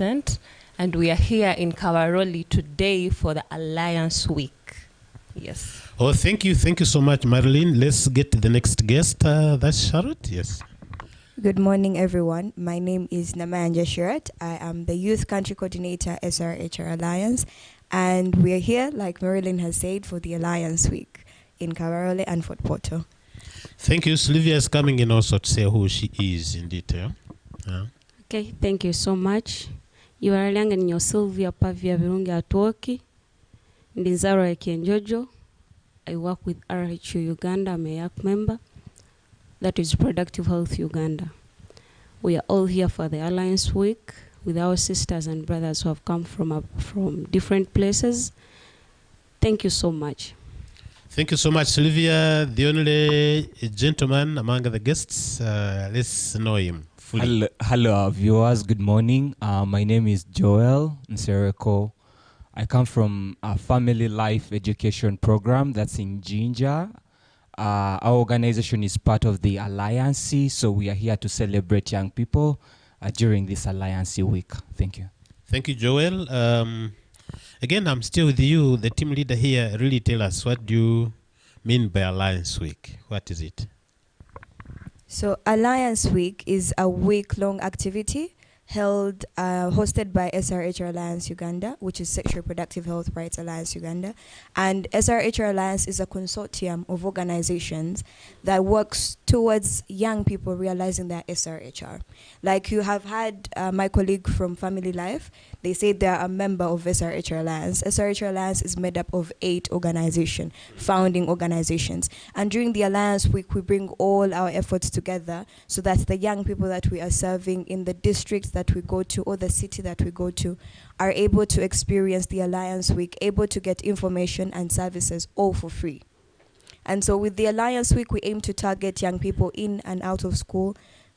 consultant, and we are here in Kabarole today for the Alliance Week. Yes. Oh, thank you so much, Marilyn. Let's get to the next guest. That's Charlotte. Yes. Good morning, everyone. My name is Namanja Shirat. I am the Youth Country Coordinator, SRHR Alliance, and we're here, like Marilyn has said, for the Alliance Week in Kabarole and Fort Portal. Thank you. Sylvia is coming in also to say who she is in detail. Okay, thank you so much. You are young your Sylvia Pavia Virungi Atwoki, Ndizaro Ekienjojo. I work with RHU Uganda. I'm a YAC member. That is Productive Health Uganda. We are all here for the Alliance Week with our sisters and brothers who have come from different places. Thank you so much. Thank you so much, Sylvia. The only gentleman among the guests. Let's know him fully. Hello, viewers. Good morning. My name is Joel Nsereko. I come from a family life education program that's in Jinja. Our organization is part of the Alliance, so we are here to celebrate young people during this Alliance Week. Thank you. Thank you, Joel. Again, I'm still with you, the team leader here. Really tell us, what do you mean by Alliance Week? What is it? So Alliance Week is a week-long activity held, hosted by SRHR Alliance Uganda, which is Sexual Reproductive Health Rights Alliance Uganda. And SRHR Alliance is a consortium of organizations that works towards young people realizing their SRHR. Like you have had my colleague from Family Life, they say they are a member of SRHR Alliance. SRHR Alliance is made up of 8 organizations, founding organizations. And during the Alliance Week, we bring all our efforts together so that the young people that we are serving in the districts that we go to or the city that we go to are able to experience the Alliance Week, able to get information and services all for free. And so with the Alliance Week, we aim to target young people in and out of school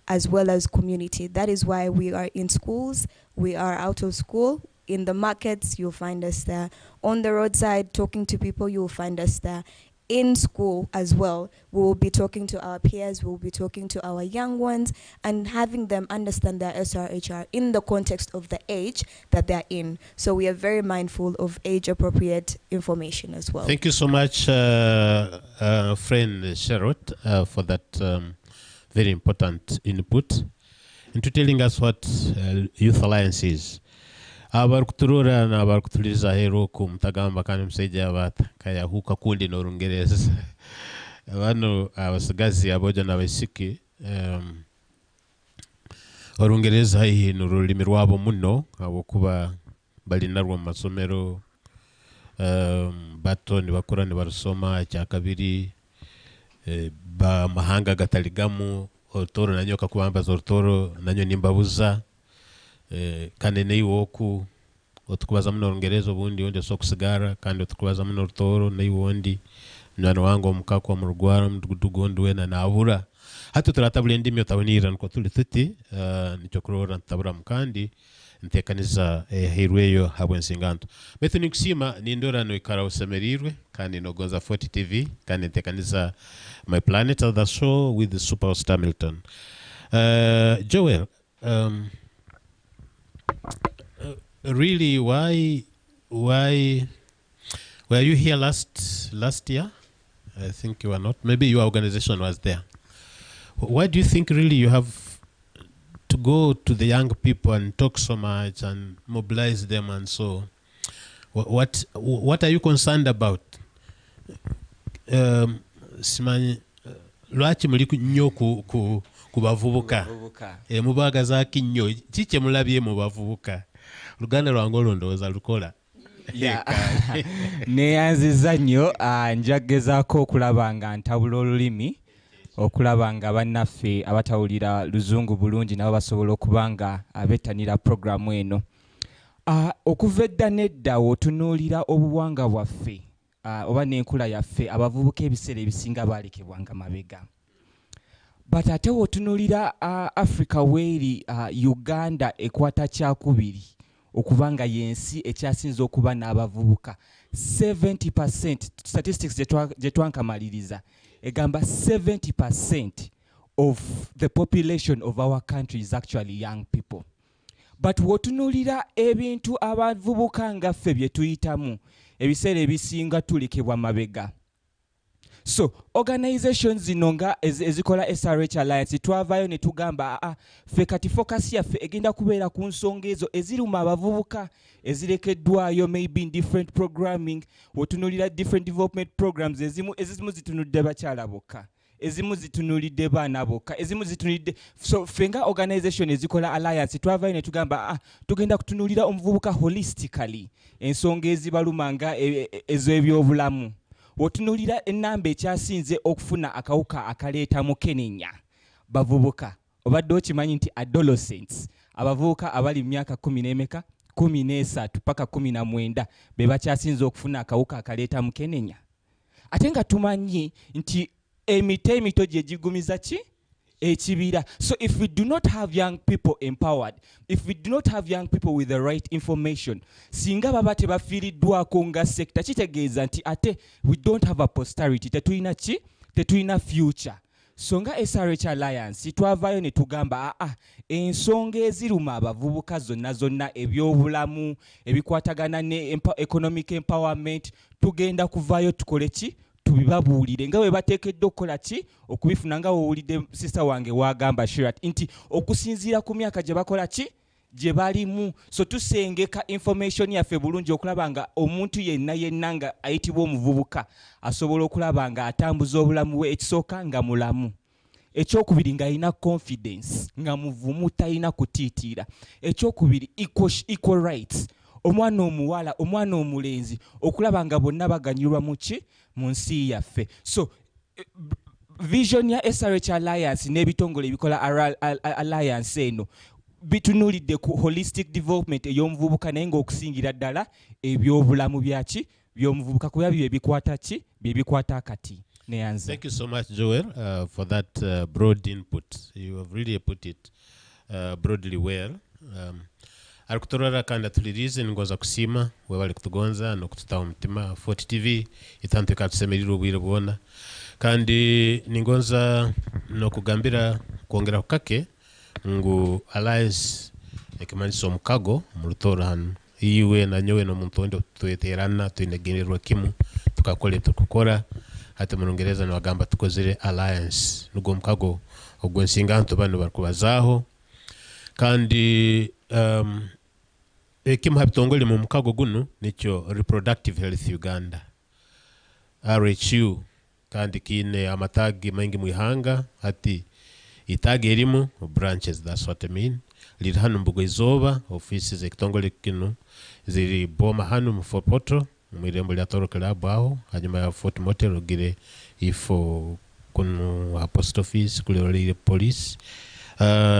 as well as community. That is why we are in schools, we are out of school, in the markets, you'll find us there. On the roadside, talking to people, you'll find us there. In school as well, we will be talking to our peers, we will be talking to our young ones and having them understand their SRHR in the context of the age that they're in. So we are very mindful of age-appropriate information as well. Thank you so much, friend Charlotte, for that very important input into telling us what Youth Alliance is. Abarukuturura na abarukutuliza hero kumtagamba kandi mseja abata kaya huka kundi n'Olungereza bano abasigazi aboja n'abasiki Olungereza hii n'olulimi lwabo muno abokuba bali narwo mu masomero bato ni bakura ni barusoma ekyakabiri ba mahanga gataligamu Olutoro nanyo kakubambaza Olutoro nanyo nimbabuza kandi neiwoku otukubaza muno Olungereza obundi onde sokusigara kandi otukubaza muno Olutoro neiwondi mwana wangu omukako wa murugwara mudugudu wena nabura hatu turatabula endimi otabonira nko tuli tuti nicyo kurora ntabura mukandi ntekaniza hirweyo habwensinganto betu nikusima nindora no ikara usemerirwe kandi nogonza 40 TV kandi ntekaniza My Planet of the show with the Superstar Milton. Joel, really, why were you here last year? I think you were not. Maybe your organization was there. Why do you think really you have to go to the young people and talk so much and mobilize them and so? What are you concerned about? Simanyi lwaki muli nnyo ku bavubuka mubaga za kinyo kiche mulabye mu bavubuka Luganda lwange olondooza lukola neyanziza nnyo njagezaako okulaba nga ntabula olulimi okulaba nga bannaffe abatawulira luzungu bulungi nabo basobola okuba nga abettanira programu eno okuva edda nedda otunuulira obuwanga bwaffe oba n'enkula yaffe abavubuka ebiseera ebisinga baalekebwanga mabega but ate otunulira Africa weeri Uganda ekwata kyakubiri okubanga yensi ekyasinze okuba n'abavubuka 70% statistics gye twankamaliriza egamba 70% of the population of our country is actually young people but wotunulira ebintu abavubuka nga ffe bye tuyitamu ebiseera ebisinga tulekebwa mabega. So organizations zino nga ezikola SRH Alliance twavaayo ne tugamba ffe kati focus yaffe egenda kubeera ku nsonga ezo eziruma abavubuka ezirekeddwayo maybe in different programming. Wotunulira different development programs ezimu zitunulidde bakyala bokka, ezimu zitunulidde baana bokka, ezimu zitunulidde. So fenga organization ezikola alliance twavaayo ne tugamba tugenda kutunulira omuvubuka holistically ensonga ezibaluma nga ez'ebyobulamu. Wotunulira ennamba ekyasinze okufuna akawuka akaleeta mukenenya bavubuka. Obadde okimanyi nti adolescents abavubuka abali myaka 13 paka 19 be bakyasinze okufuna akawuka akaleeta mukenenya. Ate nga tumanyi nti emito gye gigumiza ki ekibira. So if we do not have young people empowered, if we do not have young people with the right information, singa baba tebafiiriddwako nga sector, kitegeeza nti ate we don't have a posterity, tetulina future. So nga SRH Alliance twavaayo ne tugamba ensonga eziruma abavubuka zonna ebyobulamu ebikwatagana ne economic empowerment tugenda kuvaayo tukole ki tubibabuulire nga bwe bateekeddwa okukola ki okubifuna nga wowulidde sister wange wagamba Shirat nti okusinziira ku myaka gye bakola ki gye balimu. So tusengeka information yaffe bulungi okulaba nga omuntu yenna nga ayitibwa omuvubuka asobola okulaba nga atambuza obulamu bwe, ekisooka nga mulamu, ekyokubiri nga alina confidence nga muvumu talina kutiitira, ekyokubiri equal rights, omwana omuwala omwana omulenzi okulaba nga bonna baganyulwa mu nsi yaffe. So vision ya SRH Alliance n'ebitongole ebikola alliance eno bitunulidde ku holistic development ey'omuvubuka naye ng'okusingira ddala ebyobulamu byaki by'omuvubuka kuba bye bikwata akati. Thank you so much, Joel, for that broad input. You have really put it broadly well. Arikutorora kandi atulirize ningoza kusima webali kutugonza nokututaho umutima Fort TV itantu ikatusemerera ubwire bubona kandi ningoza nokugambira kuongera kukake ngu Alliance ekimanyiso omukago mu Lutoro hano iwe na nyowe n'omuntu wende tweterana tuinegenerwa kimu tukakole tukukora hati mu Lungereza niwagamba tukozere Alliance nugo omukago ogwensinganto bano barikubazaho kandi kimu habitongole mu mukago guno nicho Reproductive Health Uganda RHU kandi kine amatagi mengi mu ihanga hati itagi erimu branches, that's what I mean. Liri hano mbugo izoba offices ekitongole kino ziri boma hano mu Fort Portal mu irembo lya Toro Club aho hanyuma ya Fort Motel ogire ifo kuno post office kule police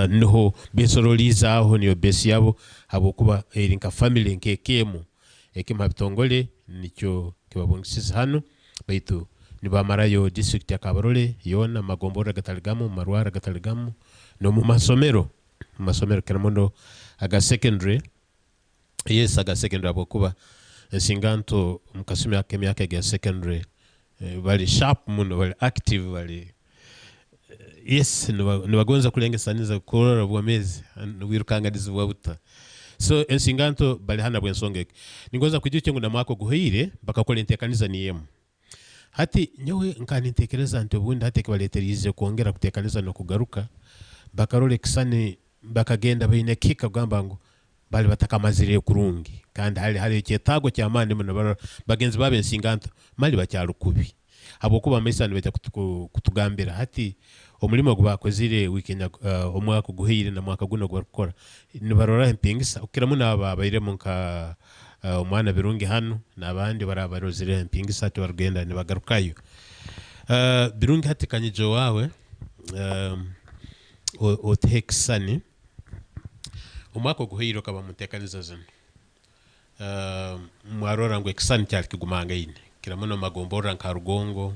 noho besoroliza aho niyo besi yabo habokuba erinka family nkekemu ekima bitongole nicho kibabongisiza hano baitu nibamarayo district ya Kabarole yona magombora gataligamu marwara gataligamu no mu masomero keramondo aga secondary abokuba singanto mukasumi yake ya secondary bali sharp muno bali active bali nibagonza kulengesaniza kurora bwamezi wirukangadiza bwabuta. So ensinganto bali hana bwensonge ningoza kujuche ngo namwako guhire bakakola intekaniza niyemu hati nyowe nkani ntekereza nti obundi hati kibaleterize kuongera kutekaniza no kugaruka bakarole kisani bakagenda baine kika gamba ngo bali batakamazire kurungi kandi hali cyetago cyamande muno bagenzi babe ensinganto mali bacyarukubi abokuba mesani beta kutugambira hati omulimo gubakozire weekend omwaka guhire na mwaka guno gukora nibarora empingisa ukiramuna abaire munka omwana birungi hano nabandi barabarozire empingisa ati barugenda nibagarukayo birungi hati kanyijo wawe otekisani omwaka guhire kaba mutekaniza zino mwarora ngo ekisani cyali kigumanga ine kiramuna magombora nka Rugongo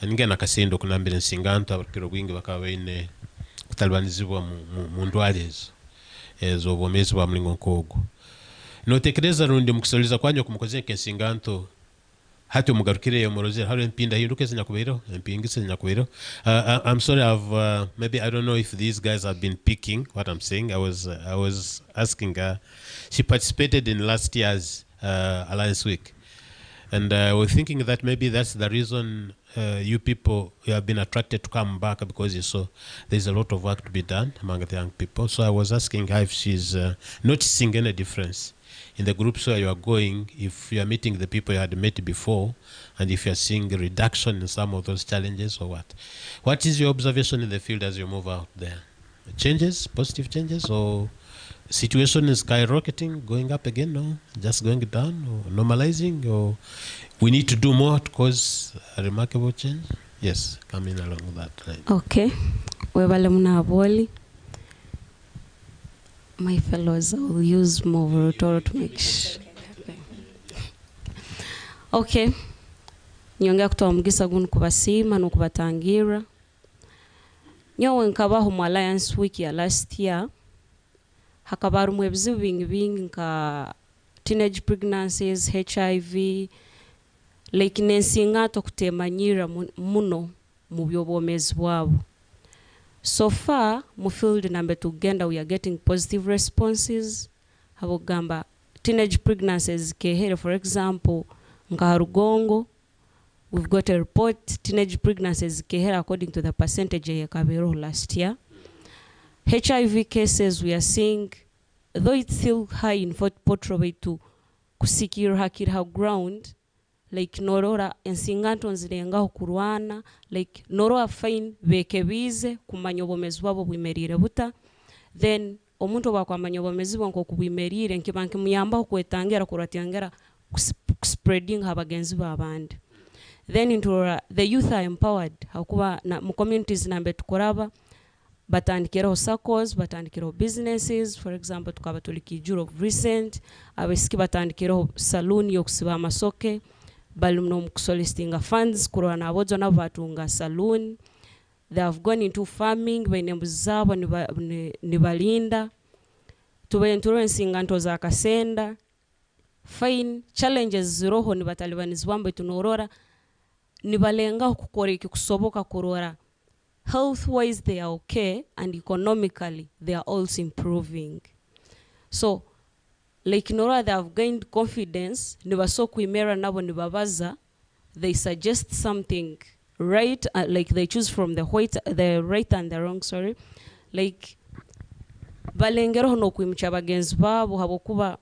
ningena kasendo kunambira ensinganto abakiro bwingi bakaba ine kutalwanizibwa mu ndwalezo ezo bomezi bwa mlingo nkogo notekereza rundi mukisoliza kwanyo kumukozeka ensinganto hati umugarukire yomorozera hari mpinda hinduke sinyakubero mpingise sinyakubero. I'm sorry, maybe I don't know if these guys have been picking what I'm saying. I was asking her. She participated in last year's Alliance Week, and we're thinking that maybe that's the reason you people have been attracted to come back, because you saw there's a lot of work to be done among the young people. So I was asking her if she's noticing any difference in the groups where you are going, if you are meeting the people you had met before, and if you are seeing a reduction in some of those challenges or what. What is your observation in the field as you move out there? Changes, positive changes, or situation is skyrocketing, going up again, no? Just going down, or normalizing, or we need to do more to cause a remarkable change? Yes, coming along that line. Okay. Webale munaboli. My fellows, I'll use more Rutoro to make sure. Okay. Nyongea kutoa mugisa gunu kubasima nukubatangira. Nyowe nkabaho mu Alliance Week ya last year. Hakabaru mwebizibu bingi nka teenage pregnancies, HIV, like nensingato kutemanyira muno mu byobwomezi bwabo. So far, mu field number tugenda, we are getting positive responses. Habogamba teenage pregnancies kehere, for example, nka Rugongo, we've got a report teenage pregnancies kehere according to the percentage ya Kabero last year. HIV cases we are seeing, though it's still high in Fort Portray to kusikira hakira ground, like norora ensinganto nzirengaho kurwana, like norora fine bekebize kumanya obomezi bwabo bwimerire buta, then omuntu bakwamanya obomezi bwo nko kubwimerire nkibanke muyamba kwetangira kuratyangira spreading habagenzi babandi. Then into the youth are empowered hakuba na mu communities nambe tukoraba batandikiraho circles, batandikiraho businesses. For example, tukaba tulikijuro recent abesiki batandikiraho saloon yokusiba amasoke, balumno mukusolicitinga funds kurwa nabozo nabatunga saloon. They have gone into farming benembuzi zabo nibalinda tubenturo ensinganto za kasenda. Fine challenges ziroho nibatalibanizwambe tunorora nibalenga kukora ikikusoboka kurora health wise they are okay, and economically they are also improving. So like Nora, they have gained confidence, nibaso kuimera nabo nibabaza, they suggest something right, like they choose from the right and the wrong, sorry. Like balengero no kuimcha bagenzi babo habokuba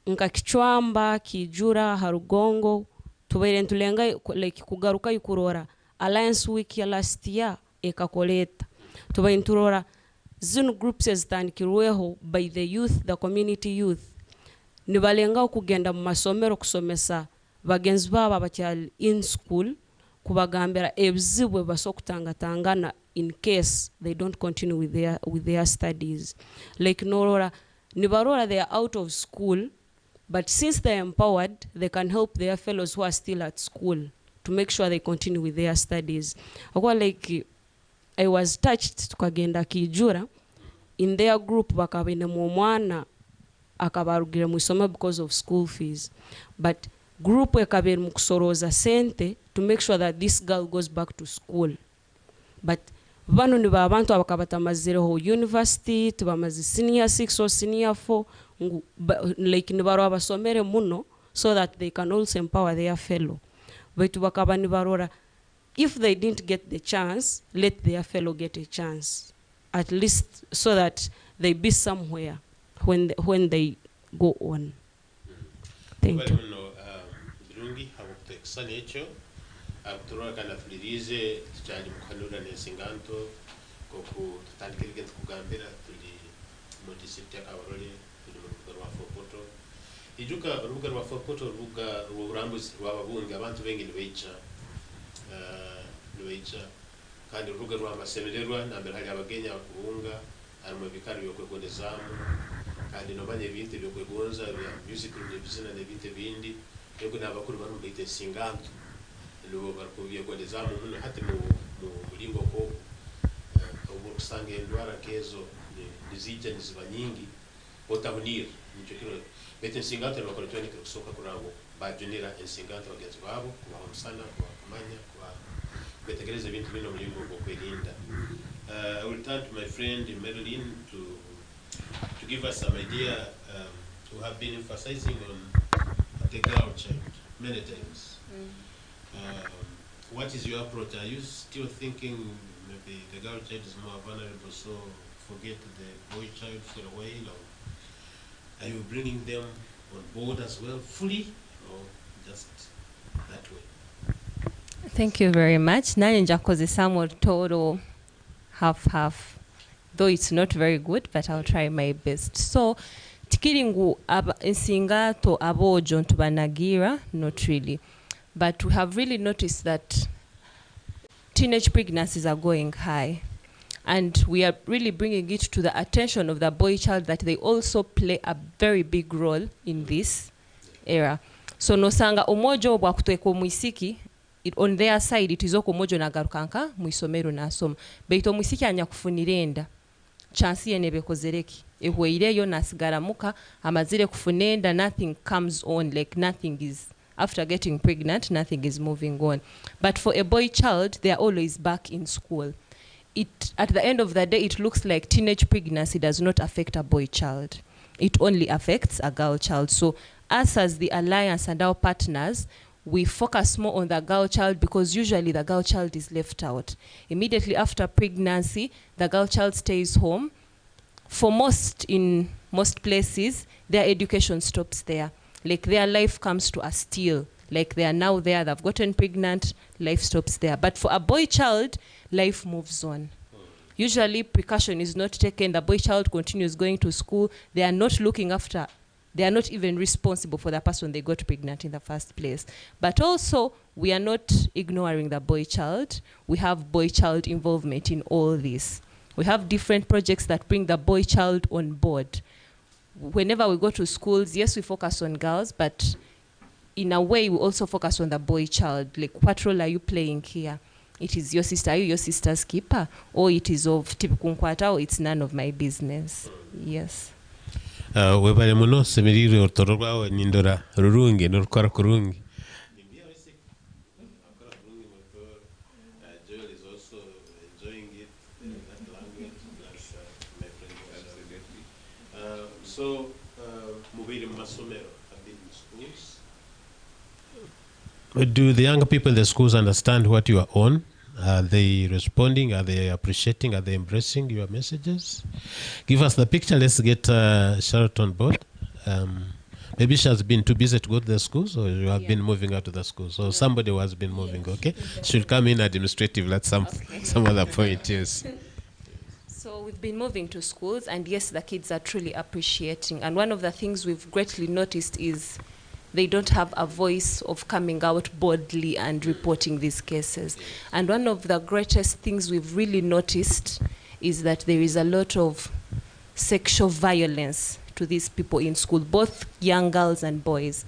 nka Kichwamba, Kijura, Harugongo, tubere ntulenga like kugaruka yukurora Alliance Week ya last year ekakoleta tuba inturora zino groups ezitandikirweho by the youth, the community youth, nibalenga kugenda mu masomero kusomesa bagenzi babo abakyali in school kubagambira ebizibwe basokutangatangana in case they don't continue with their studies. Like norora nibarora they are out of school, but since they are empowered, they can help their fellows who are still at school to make sure they continue with their studies. Like I was touched tukagenda Kijura, in their group bakabine mwana akabarugira musoma because of school fees, but group ekabere mukusoroza sente to make sure that this girl goes back to school. But bano ni babantu abakabatamazireho university, tubamazi senior 6 or senior 4, like nibaro abasomere muno so that they can also empower their fellow. But bakabani barora, if they didn't get the chance, let their fellow get a chance, at least so that they be somewhere when they go on. Thank you. Birungi habukutekisana echo abutura kana fulirize tucyali mukanura nesinganto koku tutandikirige tukugambira tuli mu district ya Kabarole tuli mu rubuga rwa Fopoto ijuka urubuga rwa Fopoto urubuga rw'uburambuzi rw'ababunga abantu bengi nibecha kandi urubuga rw'amasemererwa nambere hari abagenya bakubunga ari mu bikari byo kwegonezamu kandi nobanye ibintu byo kwegonza bya music n'ibizina n'ibintu bindi yego nabakuru bari mu bite singanto lo barkubiye kwegonezamu muno hati mu bulingo ko ubu kusange ndwara kezo nizija niziba nyingi otabunira nicho kiro bete nsingante bakora twene kusoka kurango bajunira ensingante bagenzi babo kubaho musana kubakumanya kuba betegereza ibintu bino mulingo bwo kwirinda. I will turn to my friend Madeline to give us some idea. We have been emphasizing on the girl child many times. What is your approach? Are you still thinking maybe the girl child is more vulnerable, so forget the boy child for a while? Or are you bringing them on board as well, fully, or just that way? Thank you very much. Nanye njakozesa total half, though it's not very good, but I'll try my best. So tikiringu ensingato abojo ntubanagira, not really. But we have really noticed that teenage pregnancies are going high. And we are really bringing it to the attention of the boy child that they also play a very big role in this era. So nosanga omojo bwa kutweko mwisiki, on their side it is oko mojo nagarukanka mwisomero nasoma. Beito mwisiki anya kufunirenda. Chansi yenebe kozereki. Ehweireyo nasigaramuka amazire kufunenda, nothing comes on, like nothing is, after getting pregnant, nothing is moving on. But for a boy child, they are always back in school. At the end of the day, it looks like teenage pregnancy does not affect a boy child. It only affects a girl child. So us as the Alliance and our partners, we focus more on the girl child because usually the girl child is left out. Immediately after pregnancy, the girl child stays home. In most places, their education stops there. Like their life comes to a still. Like they are now there, they've gotten pregnant, life stops there. But for a boy child, life moves on. Usually precaution is not taken. The boy child continues going to school. They are not looking after, they are not even responsible for the person they got pregnant in the first place. But also, we are not ignoring the boy child. We have boy child involvement in all this. We have different projects that bring the boy child on board. Whenever we go to schools, yes, we focus on girls, but in a way, we also focus on the boy child. Like, what role are you playing here? It is your sister, are you your sister's keeper? Or it is of tipukunkwata, or it's none of my business. Yes. Webale muno semiriri ortorwa nindora rurungi norukora kurungi. Joel is also enjoying it, that language, that's my friend. So, mubiri masomero, a bit in schools. Do the younger people in the schools understand what you are on? Are they responding? Are they appreciating? Are they embracing your messages? Give us the picture. Let's get Charlotte on board. Maybe she has been too busy to go to the schools, or you have been moving out to the schools. So somebody who has been moving, okay? She'll come in administratively at some other point, yes. So we've been moving to schools, and yes, the kids are truly appreciating. And one of the things we've greatly noticed is they don't have a voice of coming out boldly and reporting these cases. And one of the greatest things we've really noticed is that there is a lot of sexual violence to these people in school, both young girls and boys.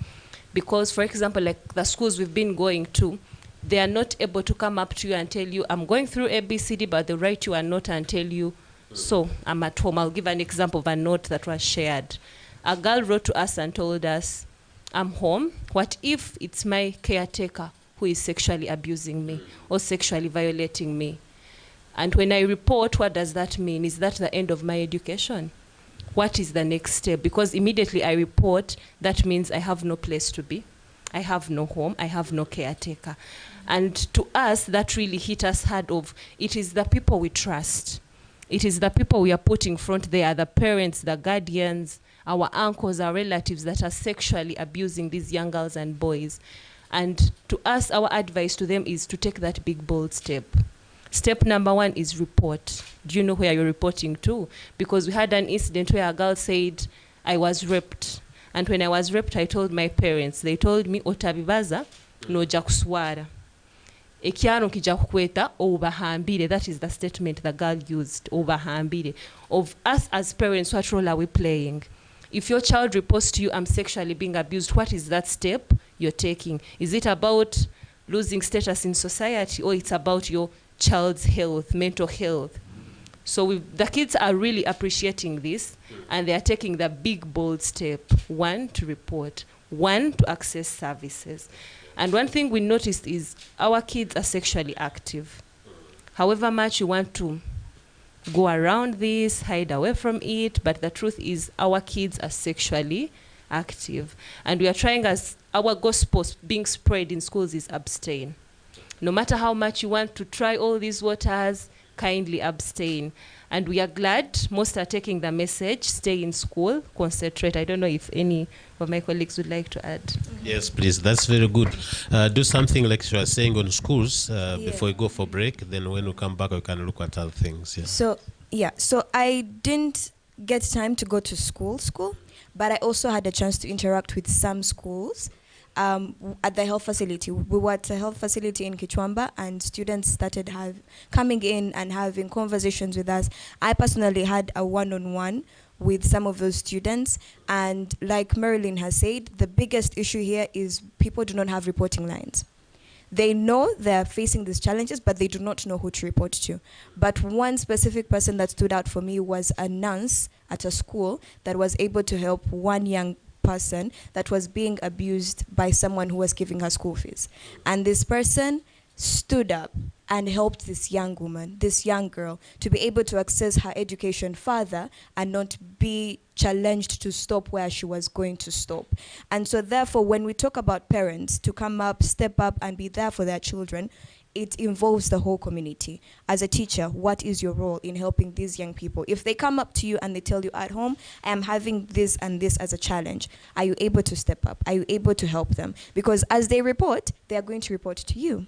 Because, for example, like the schools we've been going to, they are not able to come up to you and tell you, I'm going through ABCD, but they write you a note and tell you, so I'm at home. I'll give an example of a note that was shared. A girl wrote to us and told us, I'm home. What if it's my caretaker who is sexually abusing me or sexually violating me? And when I report, what does that mean? Is that the end of my education? What is the next step? Because immediately I report, that means I have no place to be. I have no home. I have no caretaker. And to us, that really hit us hard of, it is the people we trust. It is the people we are putting front there, the parents, the guardians, our uncles, our relatives that are sexually abusing these young girls and boys. And to us, our advice to them is to take that big, bold step. Step number one is report. Do you know where you're reporting to? Because we had an incident where a girl said, I was raped. And when I was raped, I told my parents. They told me, otabibaza, noja kuswara. Ekyano kija kukweta obahambire. That is the statement the girl used, obahambire. Of us as parents, what role are we playing? If your child reports to you, I'm sexually being abused, what is that step you're taking? Is it about losing status in society, or it's about your child's health, mental health? So the kids are really appreciating this, and they are taking the big, bold step. 1, to report. 1, to access services. And one thing we noticed is our kids are sexually active. However much you want to go around this, hide away from it, but the truth is our kids are sexually active. And we are trying, as our gospel being spread in schools is abstain. No matter how much you want to try all these waters, kindly abstain. And we are glad most are taking the message, stay in school, concentrate. I don't know if any of my colleagues would like to add. Yes, please. That's very good. Do something like you are saying on schools before we go for break. Then when we come back, we can look at other things. Yeah. So I didn't get time to go to school, but I also had a chance to interact with some schools. At the health facility. We were at a health facility in Kichwamba, and students started coming in and having conversations with us. I personally had a one-on-one with some of those students, and like Marilyn has said, the biggest issue here is people do not have reporting lines. They know they're facing these challenges, but they do not know who to report to. But one specific person that stood out for me was a nurse at a school that was able to help one young person that was being abused by someone who was giving her school fees. And this person stood up and helped this young woman, this young girl, to be able to access her education further and not be challenged to stop where she was going to stop. And so therefore, when we talk about parents to come up, step up, and be there for their children, it involves the whole community. As a teacher, what is your role in helping these young people? If they come up to you and they tell you at home, I am having this and this as a challenge, are you able to step up? Are you able to help them? Because as they report, they are going to report to you.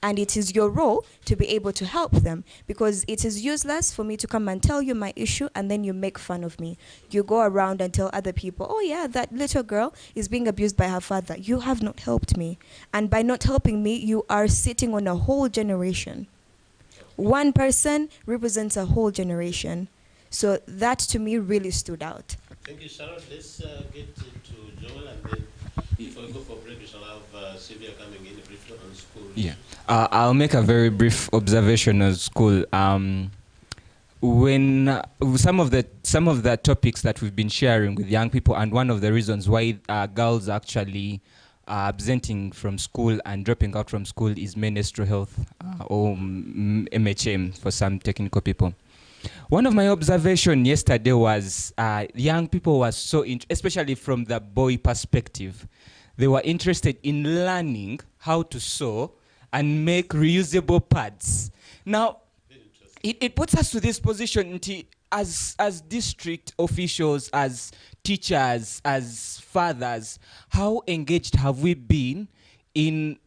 And it is your role to be able to help them, because it is useless for me to come and tell you my issue and then you make fun of me. You go around and tell other people, oh yeah, that little girl is being abused by her father. You have not helped me. And by not helping me, you are sitting on a whole generation. One person represents a whole generation. So that to me really stood out. Thank you, Sharon. Let's get to Joel, and then before we go for break, we shall have Sylvia coming in briefly on school. Yeah. I'll make a very brief observation on school. When some of the topics that we've been sharing with young people, and one of the reasons why girls actually are absenting from school and dropping out from school is menstrual health, or MHM for some technical people. One of my observations yesterday was young people were so, especially from the boy perspective, they were interested in learning how to sew and make reusable pads. Now, it puts us to this position as district officials, as teachers, as fathers. How engaged have we been in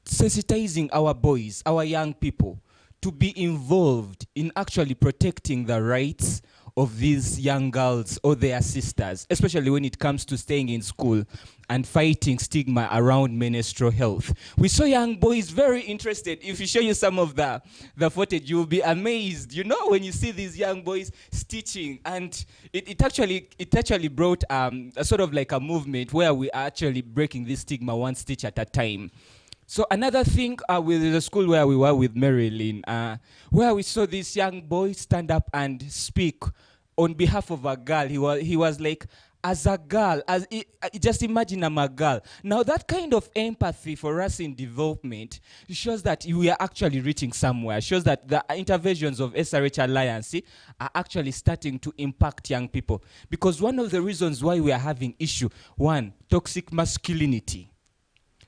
sensitizing our boys, our young people, to be involved in actually protecting the rights of these young girls or their sisters, especially when it comes to staying in school and fighting stigma around menstrual health. We saw young boys very interested. If we show you some of the footage, you'll be amazed, you know, when you see these young boys stitching. And it actually brought a sort of like a movement where we are actually breaking this stigma one stitch at a time. So another thing with the school where we were with Marilyn, where we saw this young boy stand up and speak on behalf of a girl. He was like, as a girl, just imagine I'm a girl. Now that kind of empathy for us in development shows that we are actually reaching somewhere, shows that the interventions of SRH Alliance are actually starting to impact young people. Because one of the reasons why we are having issue, one, toxic masculinity.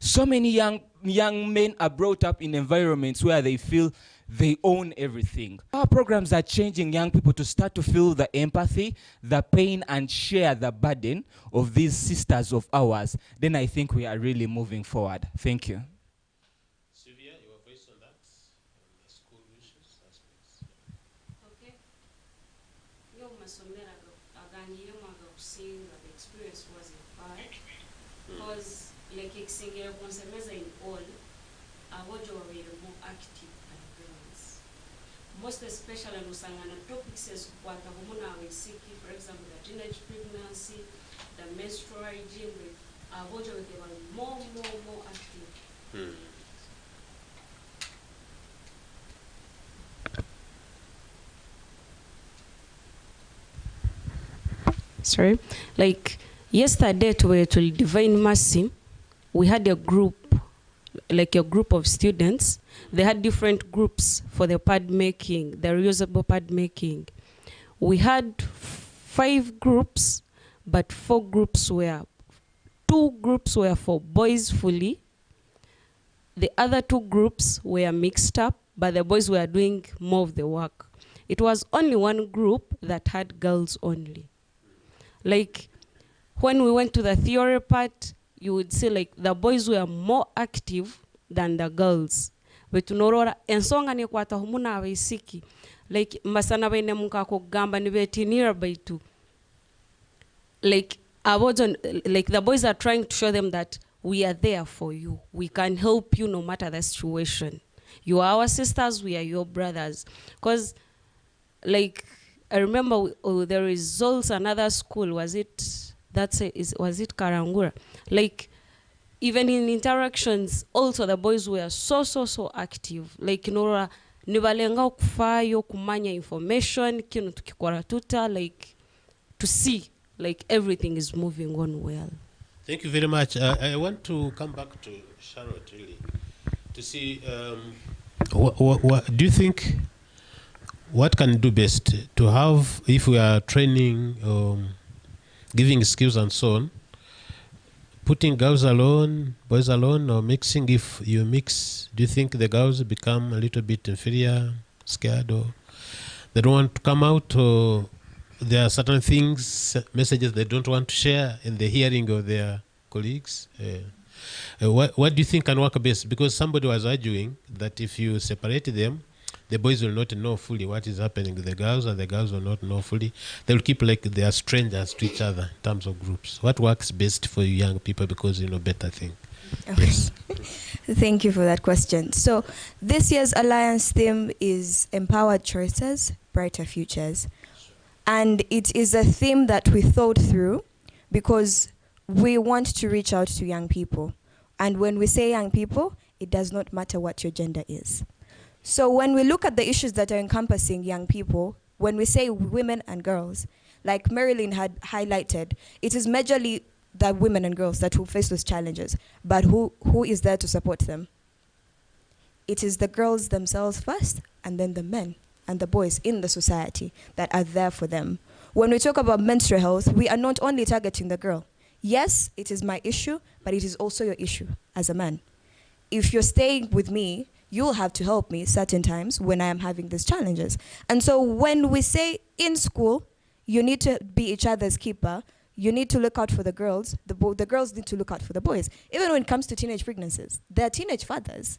So many young men are brought up in environments where they feel they own everything. Our programs are changing young people to start to feel the empathy, the pain, and share the burden of these sisters of ours. Then I think we are really moving forward. Thank you. Sylvia, your voice on that, on the school issues aspects. Okay. Yo masomera aganire mwaga kusinga, the experience wasn't bad. Because like ekisingira kunsemeza in all, abojo were more active than girls. Most especially usangana topics as kwata humuna awesiki, for example, the teenage pregnancy, the menstrual hygiene, abojo they were more active. sorry, like yesterday to Divine Mercy, we had a group, like a group of students. They had different groups for the pad making, the reusable pad making. We had 5 groups, but 2 groups were for boys fully. The other 2 groups were mixed up, but the boys were doing more of the work. It was only 1 group that had girls only. Like when we went to the theory part, you would see like the boys were more active than the girls. But tunorora ensonga ni kwata humuna abaisiki. Like mbasana baine muka kugamba ni betinira baitu. Like the boys are trying to show them that we are there for you. We can help you no matter the situation. You are our sisters, we are your brothers. Because like I remember there is also another school, was it Karangura? Like even in interactions, also the boys were so active. Like nibalenga kufayo kumanya information, kino tukikora tuta, like to see like everything is moving on well. Thank you very much. I want to come back to Charlotte really to see what do you think, what can do best to have, if we are training, giving skills and so on, putting girls alone, boys alone, or mixing? If you mix, do you think the girls become a little bit inferior, scared, or they don't want to come out, or there are certain things, messages they don't want to share in the hearing of their colleagues? What do you think can work best? Because somebody was arguing that if you separate them, the boys will not know fully what is happening with the girls, and the girls will not know fully. They will keep like they are strangers to each other in terms of groups. What works best for you young people, because you know better thing? Okay. Yes. Thank you for that question. So this year's Alliance theme is Empowered Choices, Brighter Futures. And it is a theme that we thought through because we want to reach out to young people. And when we say young people, it does not matter what your gender is. So when we look at the issues that are encompassing young people, when we say women and girls, like Marilyn had highlighted, it is majorly the women and girls that will face those challenges. But who is there to support them? It is the girls themselves first, and then the men and the boys in the society that are there for them. When we talk about menstrual health, we are not only targeting the girl. Yes, it is my issue, but it is also your issue as a man. If you're staying with me, you'll have to help me certain times when I am having these challenges. And so when we say in school, you need to be each other's keeper, you need to look out for the girls, the girls need to look out for the boys. Even when it comes to teenage pregnancies, there are teenage fathers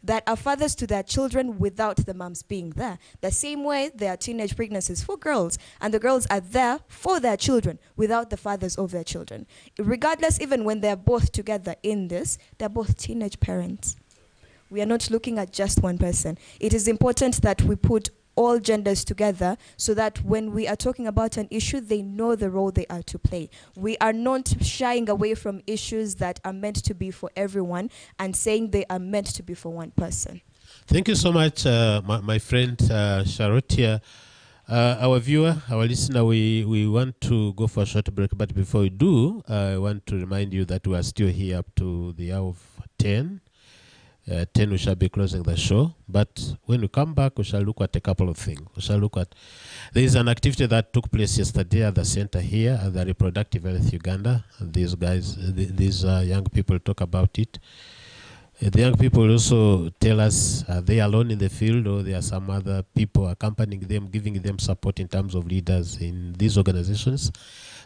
that are fathers to their children without the moms being there. The same way there are teenage pregnancies for girls, and the girls are there for their children without the fathers of their children. Regardless, even when they're both together in this, they're both teenage parents. We are not looking at just one person. It is important that we put all genders together so that when we are talking about an issue, they know the role they are to play. We are not shying away from issues that are meant to be for everyone and saying they are meant to be for one person. Thank you so much, my friend Charlotte here. Our viewer, our listener, we want to go for a short break, but before we do, I want to remind you that we are still here up to the hour of 10. 10 we shall be closing the show, but when we come back we shall look at a couple of things. We shall look at, there is an activity that took place yesterday at the center here at the Reproductive Health Uganda. These guys, these young people talk about it. The young people also tell us, are they alone in the field, or there are some other people accompanying them, giving them support in terms of leaders in these organizations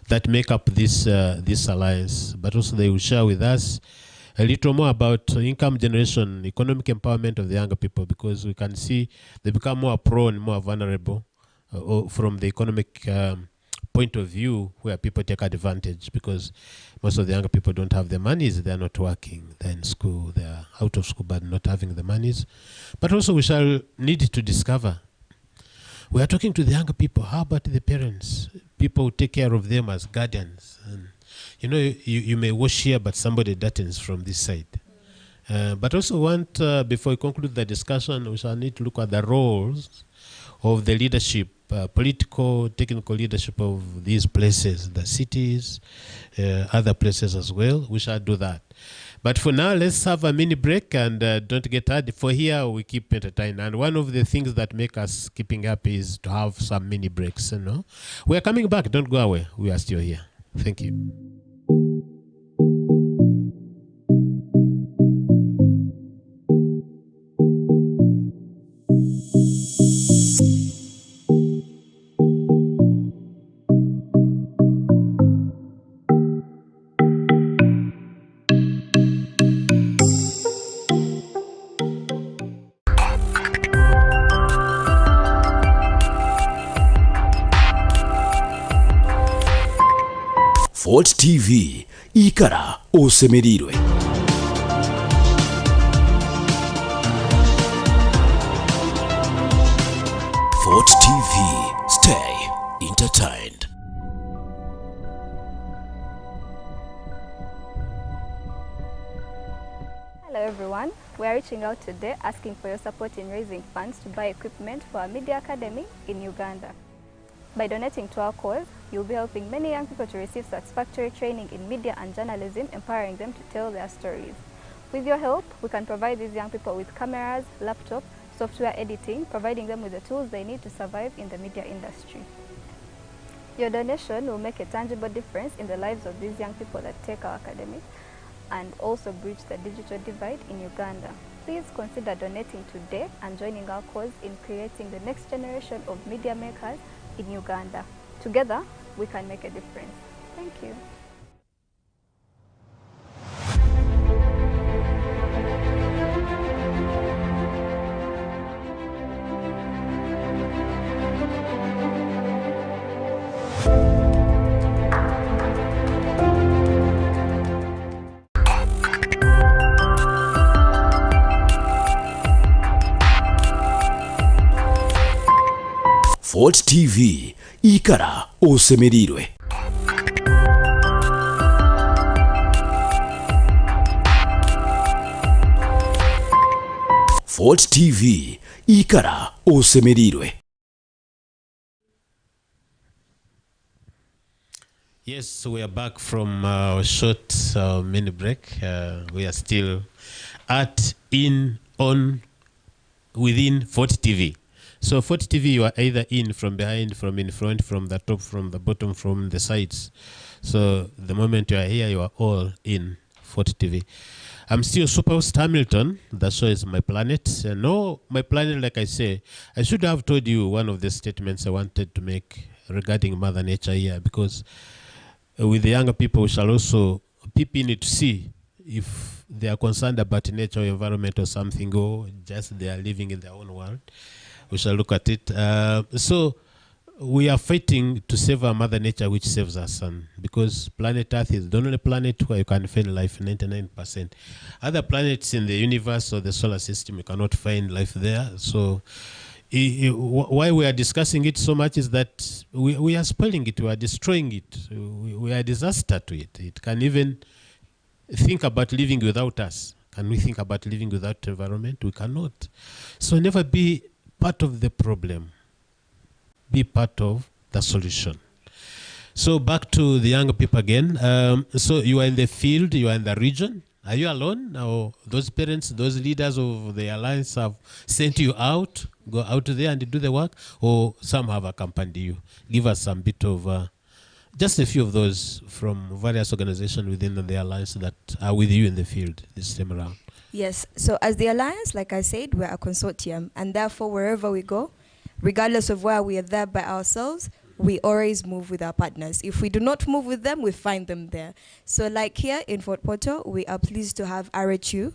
that make up this alliance. But also they will share with us a little more about income generation, economic empowerment of the younger people, because we can see they become more prone, more vulnerable from the economic point of view, where people take advantage, because most of the younger people don't have the monies, they're not working, they're in school, they're out of school but not having the monies. But also we shall need to discover, we are talking to the younger people, how about the parents, people who take care of them as guardians? And you know, you may wash here, but somebody dirties from this side. But also before we conclude the discussion, we shall need to look at the roles of the leadership political, technical leadership of these places, the cities, other places as well. We shall do that. But for now, let's have a mini break and don't get tired. For here, we keep entertained. And one of the things that make us keeping happy is to have some mini breaks. You know, we are coming back. Don't go away. We are still here. Thank you. Fort TV ikara osemerirwe. Fort TV, stay entertained. Hello everyone, we are reaching out today asking for your support in raising funds to buy equipment for our media academy in Uganda. By donating to our cause, you'll be helping many young people to receive satisfactory training in media and journalism, empowering them to tell their stories. With your help, we can provide these young people with cameras, laptop, software editing, providing them with the tools they need to survive in the media industry. Your donation will make a tangible difference in the lives of these young people that take our academy and also bridge the digital divide in Uganda. Please consider donating today and joining our cause in creating the next generation of media makers in Uganda. Together, we can make a difference. Thank you. Fort TV ikara osemerirwe. Fort TV ikara osemerirwe. Yes, we are back from our short mini break. We are still within Fort TV. So Fort TV, you are either in from behind, from in front, from the top, from the bottom, from the sides. So the moment you are here, you are all in Fort TV. I'm still Superhost Hamilton. The show is My Planet. No, My Planet, like I say, I should have told you one of the statements I wanted to make regarding Mother Nature here, because with the younger people, we shall also peep in it to see if they are concerned about nature or environment or something, or just they are living in their own world. We shall look at it. So we are fighting to save our Mother Nature, which saves our sun, because planet Earth is the only planet where you can find life 99%. Other planets in the universe or the solar system, you cannot find life there. So why we are discussing it so much is that we are spoiling it, we are destroying it, we are a disaster to it. It can even think about living without us. Can we think about living without environment? We cannot. So never be part of the problem, be part of the solution. So back to the young people again. So you are in the field, you are in the region. Are you alone? Or those parents, those leaders of the alliance have sent you out, go out there and do the work, or some have accompanied you? Give us some bit of, just a few of those from various organizations within the alliance that are with you in the field this time around. Yes, so as the Alliance, like I said, we're a consortium, and therefore wherever we go, regardless of where we are there by ourselves, we always move with our partners. If we do not move with them, we find them there. So like here in Fort Portal, we are pleased to have RHU.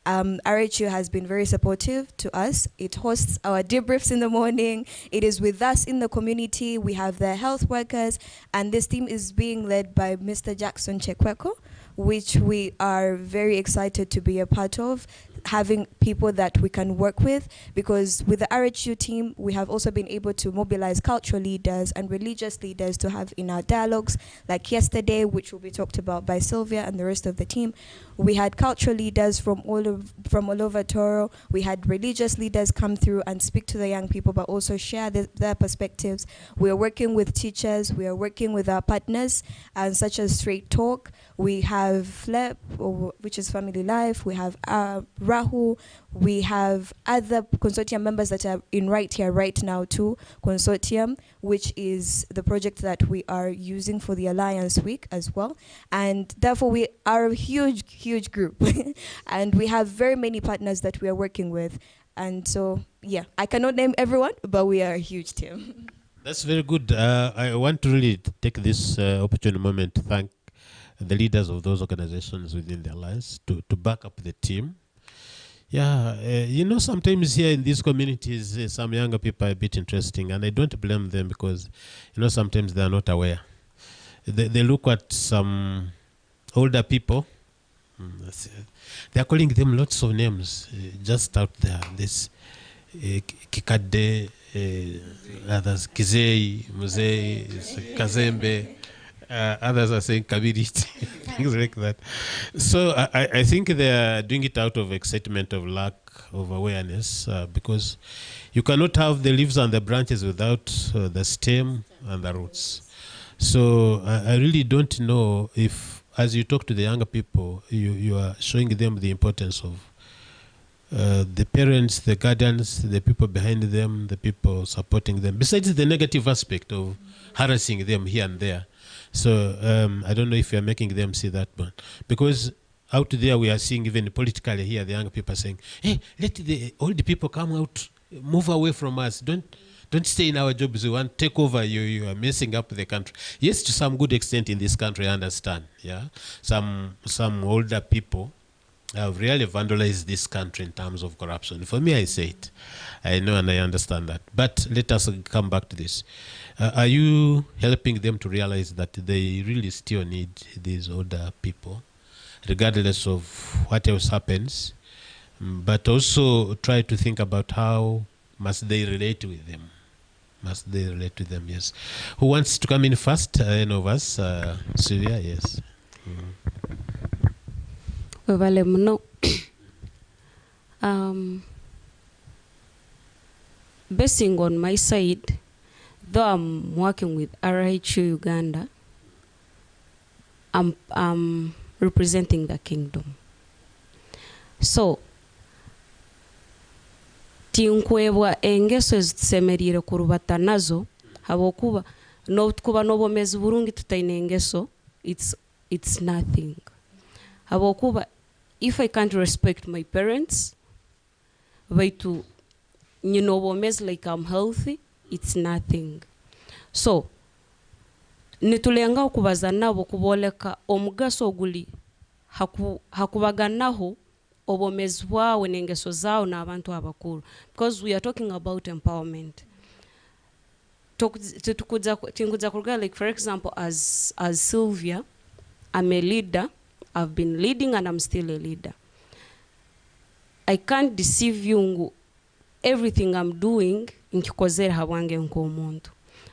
RHU has been very supportive to us. It hosts our debriefs in the morning. It is with us in the community. We have their health workers, and this team is being led by Mr. Jackson Chekweko, which we are very excited to be a part of, having people that we can work with, because with the RHU team, we have also been able to mobilize cultural leaders and religious leaders to have in our dialogues. Like yesterday, which will be talked about by Sylvia and the rest of the team, we had cultural leaders from all from all over Toro. We had religious leaders come through and speak to the young people, but also share their perspectives. We are working with teachers. We are working with our partners, such as Straight Talk. We have FLEP, which is Family Life. We have Rahu. We have other consortium members that are in right here, right now too. Consortium, which is the project that we are using for the Alliance Week as well. And therefore, we are a huge, huge group. And we have very many partners that we are working with. And so, yeah, I cannot name everyone, but we are a huge team. That's very good. I want to really take this opportune moment to thank the leaders of those organizations within the Alliance to back up the team. Yeah, you know, sometimes here in these communities, some younger people are a bit interesting, and I don't blame them because, you know, sometimes they are not aware. They look at some older people. They are calling them lots of names just out there. This Kikade, others Kizei, Muzei, Kazembe. Others are saying Kabiriti, things like that. So I think they are doing it out of excitement, of lack of awareness, because you cannot have the leaves and the branches without the stem and the roots. So I really don't know if, as you talk to the younger people, you are showing them the importance of the parents, the guardians, the people behind them, the people supporting them, besides the negative aspect of harassing them here and there. So I don't know if you're making them see that one. Because out there we are seeing even politically here, the young people are saying, hey, let the old people come out, move away from us. Don't stay in our jobs. We want to take over. You are messing up the country. Yes, to some good extent in this country, I understand. Yeah, some older people have really vandalized this country in terms of corruption. For me, I say it. I know and I understand that. But let us come back to this. Are you helping them to realize that they really still need these older people, regardless of what else happens, but also try to think about how must they relate with them? Must they relate to them? Yes. Who wants to come in first? Any of us? Sylvia, yes. Basing on my side, though I'm working with RHU Uganda, I'm representing the kingdom. So, tinkwebwa engeso ezitusemerire kurubata nazo habokuba kuba n'obwomezi burungi tutaine engeso, it's nothing. Habokuba if I can't respect my parents, baitu nyinobwomezi like I'm healthy, it's nothing. So nitulenga okubaza nabo kuboleka omugaso oguli hakubaganaho obomezi bwawe n'engeso zawo n'abantu abakuru, because we are talking about empowerment. Tinkuza kuruga, like for example, as Sylvia, I'm a leader. I've been leading and I'm still a leader. I can't deceive you. Everything I'm doing nkikozere hawange nkomuntu.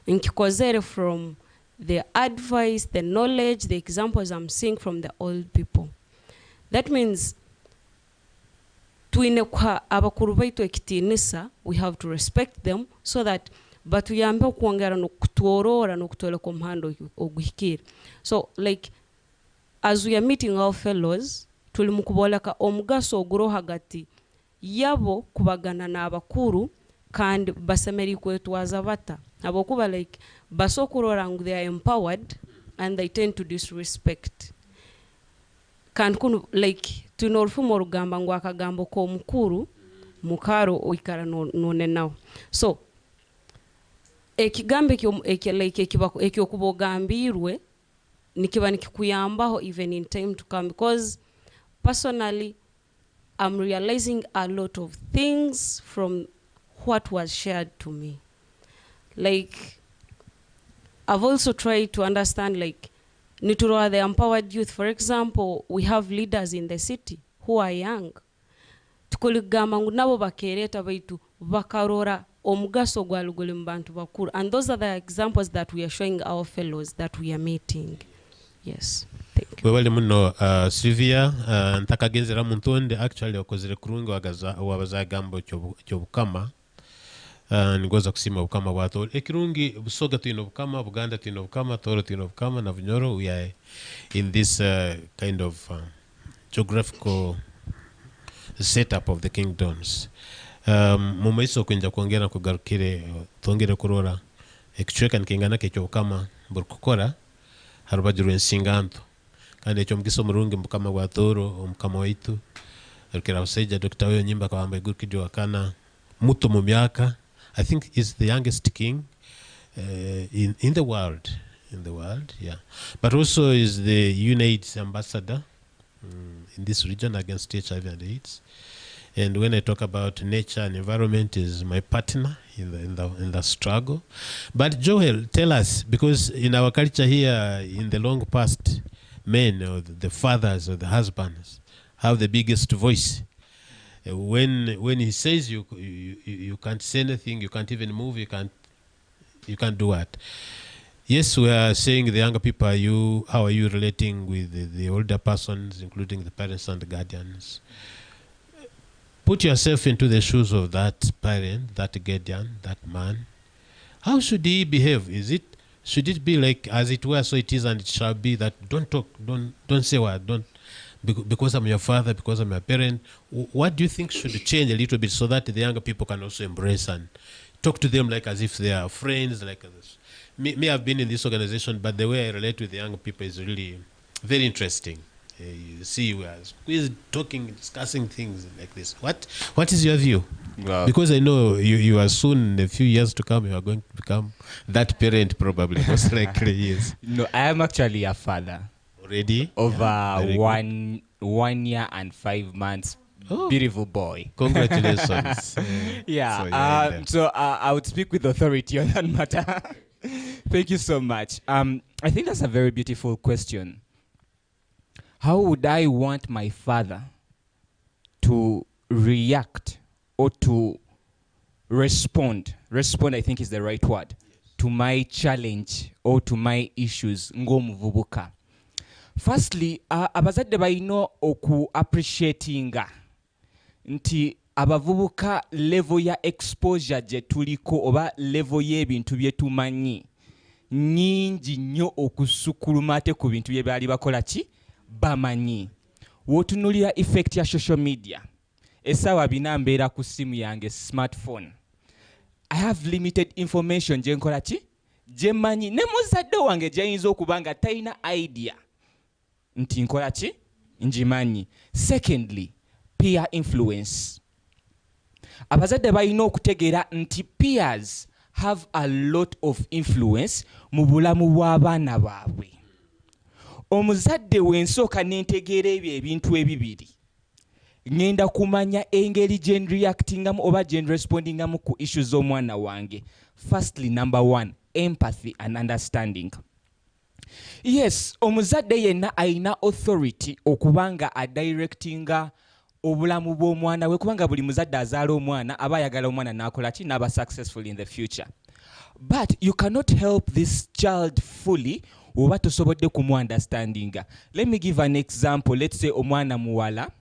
Nkikozere from the advice, the knowledge, the examples I'm seeing from the old people. That means tuine kwa abakuru baitu ekitinisa, we have to respect them so that batuyambe okuongera n'okutworora n'okutoleka omuhanda oguhikire. So like as we are meeting our fellows, tuli mukuboleka omugaso oguro hagati yabo kubagana n'abakuru kandi basemeri kwetwaza bata. Abokuba like basokurora ngu they are empowered and they tend to disrespect. Kandi kunu like tunorfumo rugamba ngu akagambo ko mukuru mukaro oikara none nawo. So ekigambe ekiyokubogambirwe nikiba nikikuyambaho even in time to come, because personally I'm realizing a lot of things from what was shared to me. Like I've also tried to understand, like Nituroa, the empowered youth, for example, we have leaders in the city who are young. Tukuligamba ngu nabo bakereta baitu bakarora omugaso gwalugule mbantu bakuru, and those are the examples that we are showing our fellows that we are meeting. Yes, thank you. webale muno Sylvia ntakagenzera muntu onde actually okozere kurungi wabazagambo kyobukama nigoza kusima obukama bwato ekirungi busoga tuyina obukama Buganda tuyina obukama Toro tuyina obukama na Bunyoro we are in this kind of geographical setup of the kingdoms. Mu maiso kwenja kuongera kugarukire tongere kurora ekicweka nikingana kyobukama burukukora harubajuru ensinganto kandi ekyo mugiso murungi mukama wa Toro omukama waitu arukira useja Dr. Oyo Nyimba kawamba igurukidi wakana muto mu myaka. I think he's the youngest king in the world, yeah. But also is the UNAIDS ambassador in this region against HIV and AIDS. And when I talk about nature and environment, is my partner in the struggle. But Joel, tell us, because in our culture here, in the long past, men or the fathers or the husbands have the biggest voice. When he says you can't say anything, you can't even move, you can't do what. Yes, we are saying the younger people, how are you relating with the older persons, including the parents and the guardians? Put yourself into the shoes of that parent, that guardian, that man. How should he behave? Should it be like as it were, so it is and it shall be, that don't talk, don't say what, because I'm your father, because I'm your parent? What do you think should change a little bit so that the younger people can also embrace and talk to them like as if they are friends, like this? Me, I've been in this organization, but the way I relate with the young people is really very interesting. You see, we are talking, discussing things like this. What is your view? Well, Because I know you are soon, in a few years to come, you are going to become that parent probably, most likely, yes. no, I am actually a father Already? of Very good. 1 year and 5 months. Oh. Beautiful boy. Congratulations. Yeah. So, yeah, So I would speak with authority on that matter. Thank you so much. I think that's a very beautiful question. How would I want my father to react or to respond? Respond, I think, is the right word. Yes. To my challenge or to my issues. Ngomuvubuka. Firstly, abazadde balina oku appreciatinga nti abavubuka level ya exposure gye tuliko oba level y'ebintu bye tumanyi nyingi nnyo okusukuluma ate ku bintu bye baali bakola ki bamanyi. Wootunuulira effect ya social media, essaawa bina mbeera ku simu yange smartphone. I have limited information gye nkola ki gye manyi, ne muzadde wange gy'ayinza okuba nga talina idea nti nkola ki ngimanyi. Secondly, peer influence. Abazadde balina okutegeera nti peers have a lot of influence mu bulamu bw'abaana baabwe. Omuzadde wensooka n'entegeera ebyo ebintu ebibiri, ngenda kumanya engeri gye reactingamu oba gye respondingamu ku issues z'omwana wange. Firstly, number 1, empathy and understanding. Yes, omuzadde yenna alina authority okubanga adirectinga obulamu bw'omwana we, kubanga buli muzadde azaala omwana aba ayagala omwana n'akola ki n'aba successful in the future. But you cannot help this child fully oba tosobodde kumu understandinga. Let me give an example. Let's say omwana muwala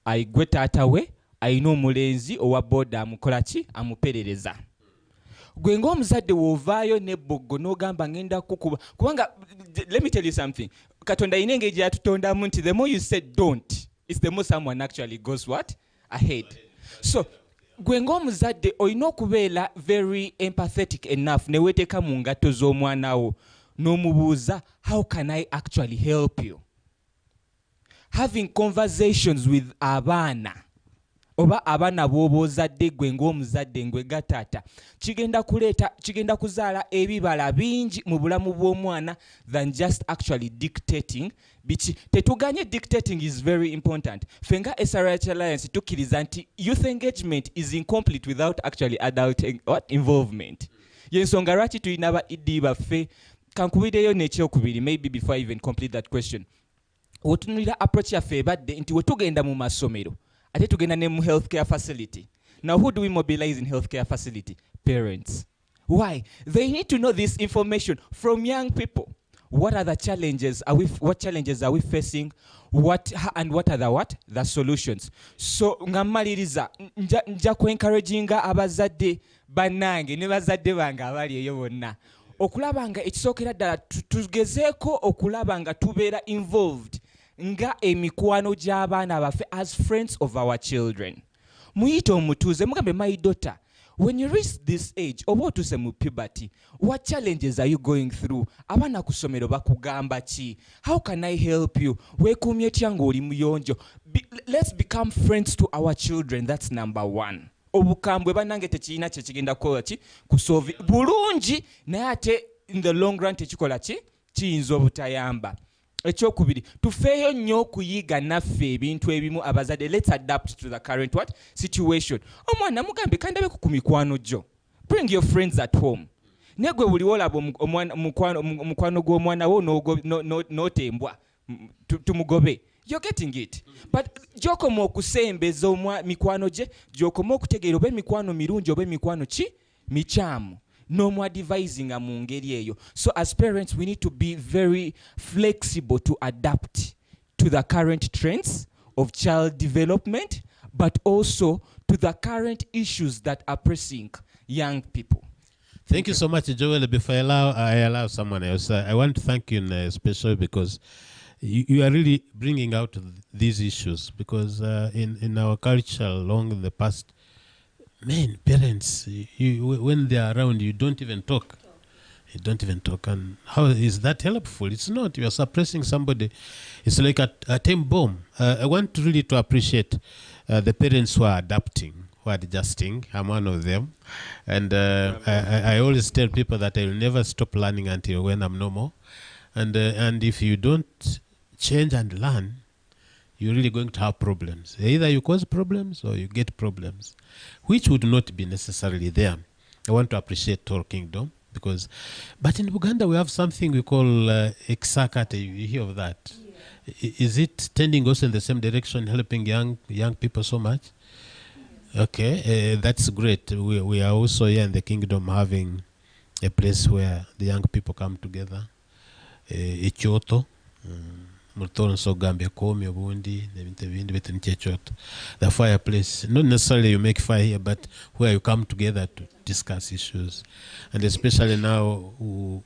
ayigwe taata we ayina omulenzi owa boda amukola ki amuperereza. Gwe ng'omuzadde w'ovaayo n'ebboggo n'ogamba ngenda kukuba, kubanga let me tell you something, Katonda ayina engeri gye yatutondamu nti the more you said don't, it's the more someone actually goes what ahead. So gwe ng'omuzadde olina okubeera very empathetic enough ne weeteeka mu ngatto z'omwana wo n'omubuuza, how can I actually help you? Having conversations with abaana oba abaana bw'oba ozadde gwe ng'omuzadde ngwe gataata kigenda kuzaala ebibala bingi mu bulamu bw'omwana than just actually dictating. Tetuganye dictating is very important. Fenga SRH Alliance tukkiriza nti youth engagement is incomplete without actually adult involvement. Yensonga lwaki tulina aba ED baffe. Kankubireyo n'ekyokubiri, maybe before I even complete that question. Otunulira approach yaffe ebadde nti wetugenda mu masomero ate tugenda ne mu healthcare facility. Now who do we mobilize in healthcare facility? Parents. Why? They need to know this information from young people. what are the challenges what challenges are we facing, what are the solutions. So ngamaliriza nja ku encouraginga abazadde banange ne bazadde bange abali eyo bonna okulaba nga ekisookera ddala tugezeeko okulaba nga tubeera involved nga emikwano gy'abaana baffe as friends of our children. Muyite omutuuze mugambe, my daughter, when you reach this age oba otuuse mu puberty, what challenges are you going through? Abaana ku ssomero bakugamba ki? How can I help you? Weekuumye otya ng'oli muyonjo? Let's become friends to our children. That's number one. Obukambwe bannange tekirina kye kigenda kukola ki kusolve bulungi, naye ate in the long run tekikola ki kiyinza obutayamba. Ekyokubiri, tufeeyo nnyo okuyiga naffe ebintu ebimu abazadde. Let's adapt to the current situation. Omwana mugambe kandabe ku mikwano gyo. Bring your friends at home. Negwe buli olaba mukwano gw'omwana wo n'otembwa tumugobe. You're getting it. But gy'okoma okusembeza mikwano gye, gy'okoma okutegeera oba emikwano mirungi oba emikwano ki mikyamu. No more devising mu ngeri eyo. So as parents, we need to be very flexible to adapt to the current trends of child development, but also to the current issues that are pressing young people. Thank you so much, Joel. Before I allow someone else, I want to thank you especially because you are really bringing out these issues, because in our culture along the past, men, parents, when they are around, you don't even talk. You don't even talk. And how is that helpful? It's not. You are suppressing somebody. It's like a time bomb. I want really to appreciate the parents who are adapting, who are adjusting. I'm one of them. And I always tell people that I will never stop learning until when I'm no more. And if you don't change and learn, you're really going to have problems. Either you cause problems or you get problems, which would not be necessarily there. I want to appreciate Tall Kingdom but in Uganda we have something we call Exakate. You hear of that? Yeah. Is it tending also in the same direction, helping young people so much? Yeah. Okay, that's great. We are also here in the Kingdom having a place where the young people come together. Ekyoto. The fireplace, not necessarily you make fire here, but where you come together to discuss issues. And especially now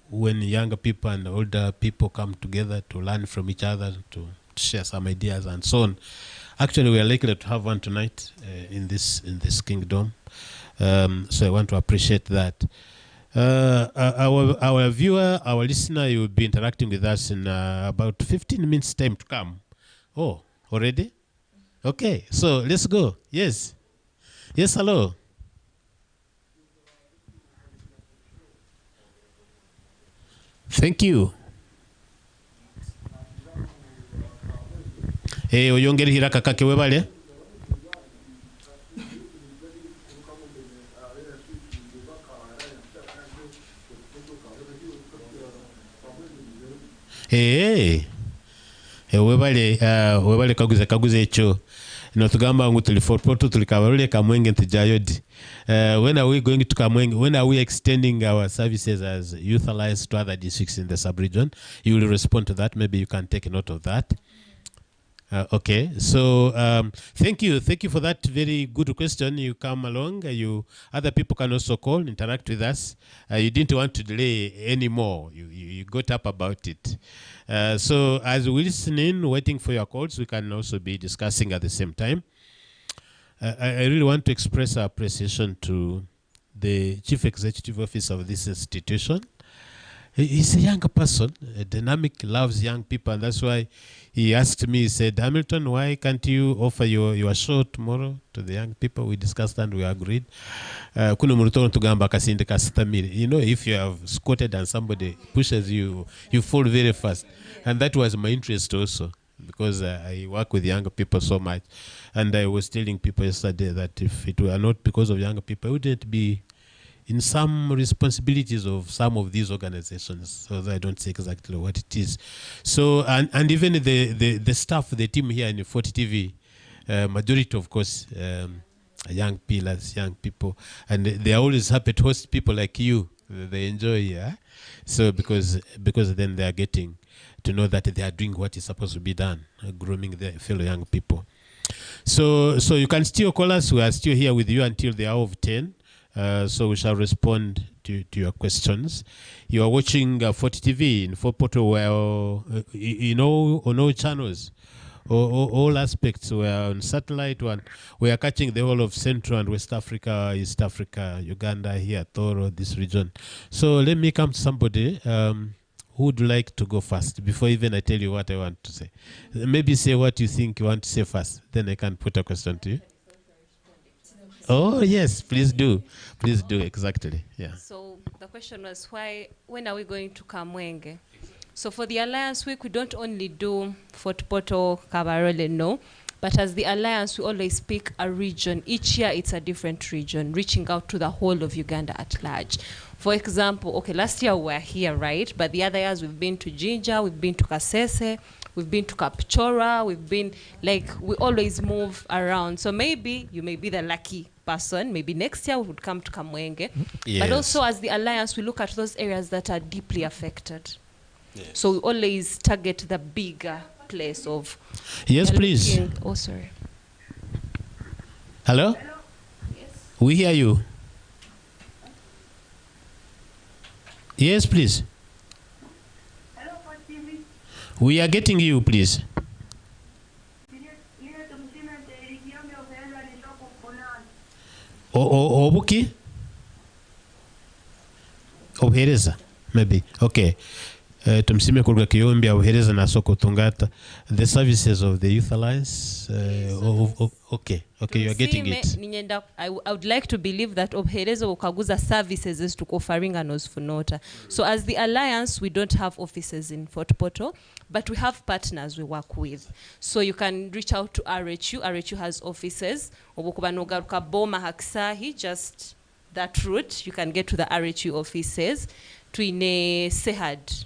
when younger people and older people come together to learn from each other, to share some ideas and so on. Actually, we are likely to have one tonight in this Kingdom. So I want to appreciate that. Our viewer, our listener, you will be interacting with us in about 15 minutes time to come. Oh, already? Okay, so let's go. Yes. Yes, hello. Thank you. Oyongere hiraka kake webale. Webale kaguze ekyo tugamba ngu tuli Fort tuli Kabarole Kamwenge ntijayodi. When are we going to Kamwenge? When are we extending our services as Youth Alliance to other districts in the sub-region? You will respond to that. Maybe you can take a note of that. Okay, so thank you for that very good question. You come along, other people can also call, interact with us. You didn't want to delay anymore. You got up about it. So as we listen in, waiting for your calls, we can also be discussing at the same time. I really want to express our appreciation to the Chief Executive Officer of this institution. He's a young person, a dynamic, loves young people, and that's why he asked me, he said, Hamilton, why can't you offer your show tomorrow to the young people? We discussed and we agreed. You know, if you have squatted and somebody pushes you, you fall very fast. And that was my interest also, because I work with younger people so much. And I was telling people yesterday that if it were not because of younger people, I wouldn't be in some responsibilities of some of these organizations, so that I don't say exactly what it is. So, and even the staff, the team here in Fort TV, majority, of course, young pillars, young people, and they are always happy to host people like you They enjoy, yeah. So because then they are getting to know that they are doing what is supposed to be done, grooming their fellow young people. So you can still call us. We are still here with you until the hour of 10. So we shall respond to your questions. You are watching Fort TV in Fort Portal, where on all channels, all aspects. We are on satellite one. We are catching the whole of Central and West Africa, East Africa, Uganda, here, Toro, this region. So let me come to somebody. Who would like to go first before even I tell you what I want to say? Maybe say what you think you want to say first. Then I can put a question to you. Oh, yes, please do. Please do, exactly. Yeah. So the question was, when are we going to Kamwenge? So for the Alliance Week, we don't only do Fort Portal, Kabarole, no. But as the Alliance, we always pick a region. Each year, it's a different region, reaching out to the whole of Uganda at large. For example, okay, last year we were here, right? But the other years, we've been to Jinja, we've been to Kasese, we've been to Kapchora, we always move around. So maybe you may be the lucky person. Maybe next year we would come to Kamwenge. Yes. But also as the Alliance, we look at those areas that are deeply affected. Yes. So we always target the bigger place of... Yes, please. Oh, sorry. Hello? Yes. We hear you. Yes, please. Hello, Fort TV. We are getting you, please. Obuki? Obuhereza, maybe. Okay. Tumsime kulga kiyombi obuhereza na soko tungata. The services of the Youth Alliance. Okay, you are getting it. I would like to believe that obuhereza ukaguza services is to offering nos funota. So as the Alliance, we don't have offices in Fort Portal, but we have partners we work with. So you can reach out to RHU. RHU has offices. Obukubanogaruka Boma Hakisahi, just that route. You can get to the RHU offices. Tuine Sehad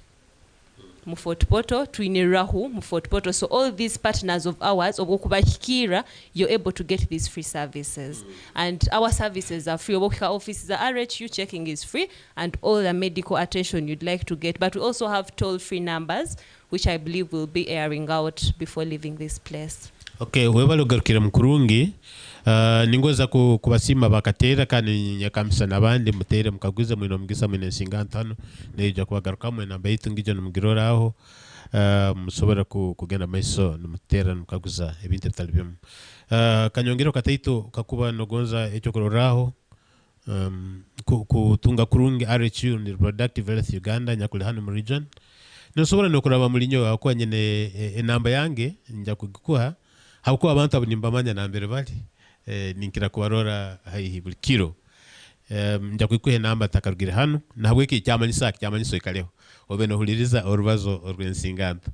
mu Fort Portal, tuine Rahu mu Fort Portal. So all these partners of ours, Obukubakira, you're able to get these free services. And our services are free. Obuka offices, the RHU checking is free, and all the medical attention you'd like to get. But we also have toll-free numbers, which I believe will be airing out before leaving this place. Okay, webalugarukira mukurungi. Ningoza kubasima bakatera kandi nyakamisa nabandi mutere mukaguza mwino mugisa mwine nsinga ntano neja kubagaruka mwena baitu ngijo numugirora aho musobora kugenda maiso numutera mukaguza ebintu talibyo kanyongero kataito kakuba nogonza echo kororaho kutunga kurungi RHU ni Reproductive Health Uganda nyakuli hano mu region nosobora nokuraba mulinyo akwa nyene enamba yange nja kugikuha hakuko abantu abunimbamanya na mbere bali ninkira kubarora haihi buli kiro nja kwikuhe namba takarugira hano nabwe ki cyamanyiso ikaleho obe no huliriza orubazo orwensinganta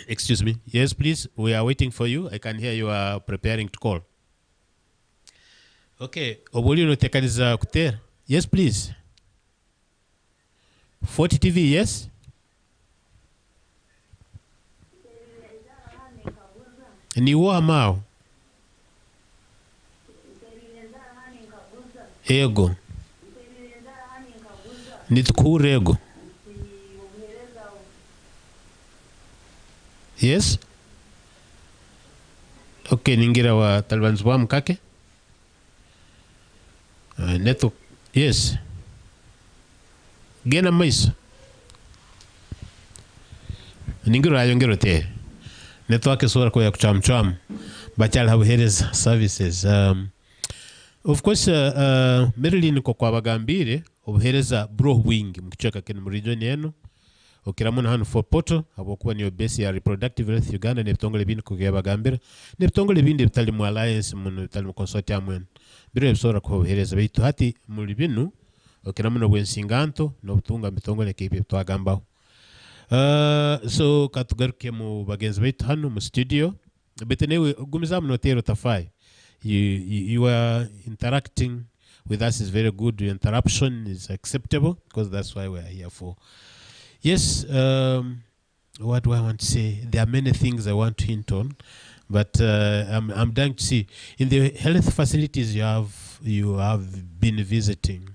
excuse me. Yes, please, we are waiting for you. I can hear you are preparing to call. Okay, obuli no tekaniza kutera. Yes, please. Fort TV, yes. Ni wa mao. Ego. Nitukure ego. Yes. Okay, ningira wa talbanzwa mkake. Neto. Yes. Gena mais. Ningira ayongero te. Neto ake sora kwa kuchamcham. Bachal habuhereza services. Of course, Maryland kwa bagambire obuhereza bro wing mkichaka kene mu region yenu. Okiramuna hano Fort Portal abokuba niyo base ya Reproductive Health Uganda nebitongole bindi kugira bagambira nebitongole bindi bitali mu alliance mu bitali mu consortium mwenu biro ebisora ko obuhereza bitu hati muri binu okiramuna bwensinganto no butunga bitongole kibi twagambaho. So katugaruke mu bagenzi bitu hano mu studio betenewe gumiza mu notero tafai. You are interacting with us is very good. Your interruption is acceptable because that's why we are here for. Yes, what do I want to say? There are many things I want to hint on, but I'm dying to see. In the health facilities, you have you have been visiting,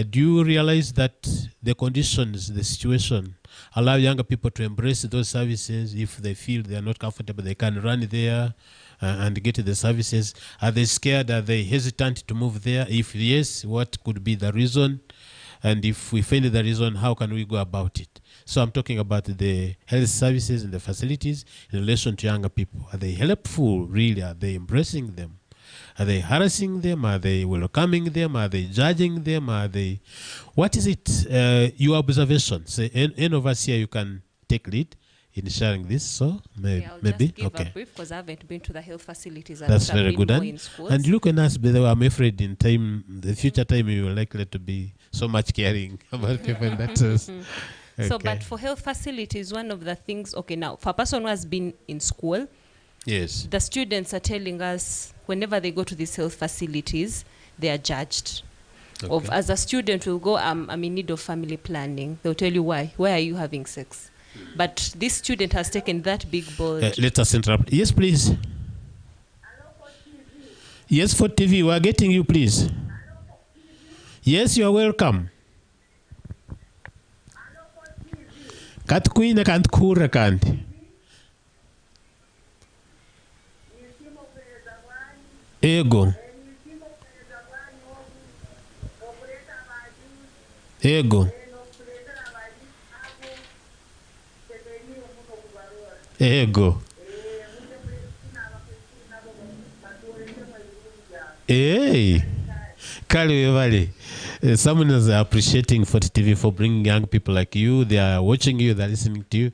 do you realize that the conditions, the situation, allow younger people to embrace those services? If they feel they are not comfortable, they can run there and get the services. Are they scared? Are they hesitant to move there? If yes, what could be the reason? And if we find the reason, how can we go about it? So I'm talking about the health services and the facilities in relation to younger people. Are they helpful, really? Are they embracing them? Are they harassing them? Are they welcoming them? Are they judging them? Are they... What is it, your observation? Say, any of us here, you can take lead in sharing this. So maybe. I'll just give a brief because I haven't been to the health facilities. That's very good. In schools. And look at us, by the way, I'm afraid in time, the future time, you are likely to be so much caring about people in that sense. Okay. So, but for health facilities, one of the things, okay, now, for a person who has been in school, yes, the students are telling us whenever they go to these health facilities, they are judged. Okay. As a student, will go, I'm in need of family planning. They'll tell you why. Why are you having sex? But this student has taken that big bold. Let us interrupt. Yes, please. Yes, for TV. We are getting you, please. Yes, you are welcome. Katkuina kan't kura kan't. Ego. Ego. Ego. Hey. Kali Valley. Someone is appreciating Fort TV for bringing young people like you. They are watching you, they are listening to you.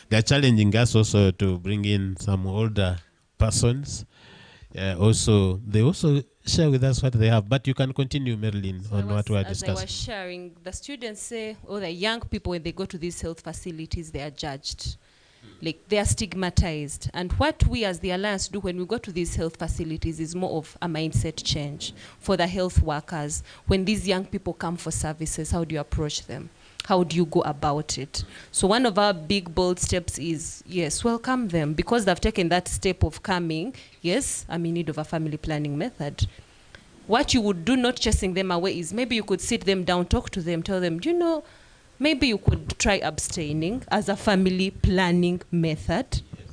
They are challenging us also to bring in some older persons. They also share with us what they have. But you can continue, Marilyn, on what we are discussing. As I was sharing, the students say, the young people, when they go to these health facilities, they are judged. Like, they are stigmatized. And what we as the Alliance do when we go to these health facilities is more of a mindset change for the health workers. When these young people come for services, how do you approach them? How do you go about it? So one of our big, bold steps is, yes, welcome them. Because they've taken that step of coming, yes, I'm in need of a family planning method. What you would do, not chasing them away, is maybe you could sit them down, talk to them, tell them, you know, maybe you could try abstaining as a family planning method. Yes.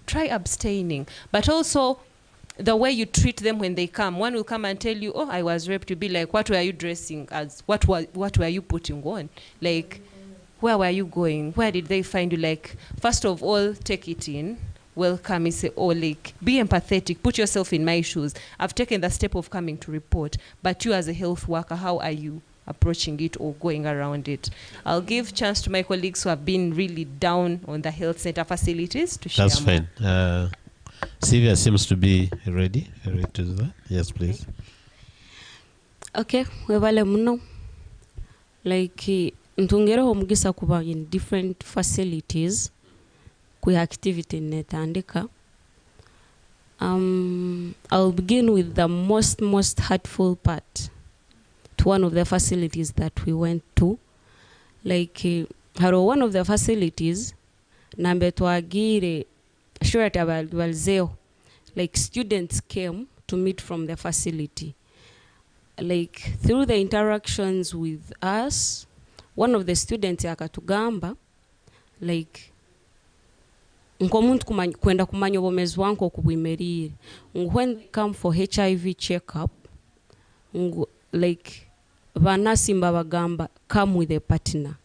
Try abstaining. But also, the way you treat them when they come. One will come and tell you, oh, I was raped. You'll be like, what were you dressing as? What were you putting on? Like, where were you going? Where did they find you? Like, first of all, take it in. Welcome and say, oh, like, be empathetic. Put yourself in my shoes. I've taken the step of coming to report. But you as a health worker, how are you approaching it or going around it? I'll give chance to my colleagues who have been really down on the health center facilities to share. That's fine. Sylvia seems to be ready to do that. Yes, please. Okay, webale muno. Like, ntungero omugisa kuba in different facilities ku activity netandika. I'll begin with the most hurtful part to one of the facilities that we went to. Like, one of the facilities nambe twagire sure balzeo, like, students came to meet from the facility. Like, through the interactions with us, one of the students akatugamba, like, nkomuntu kwenda kumanya obomezi wanko kubwimerire. When they come for HIV checkup, like, banasimba bagamba, come with a partner.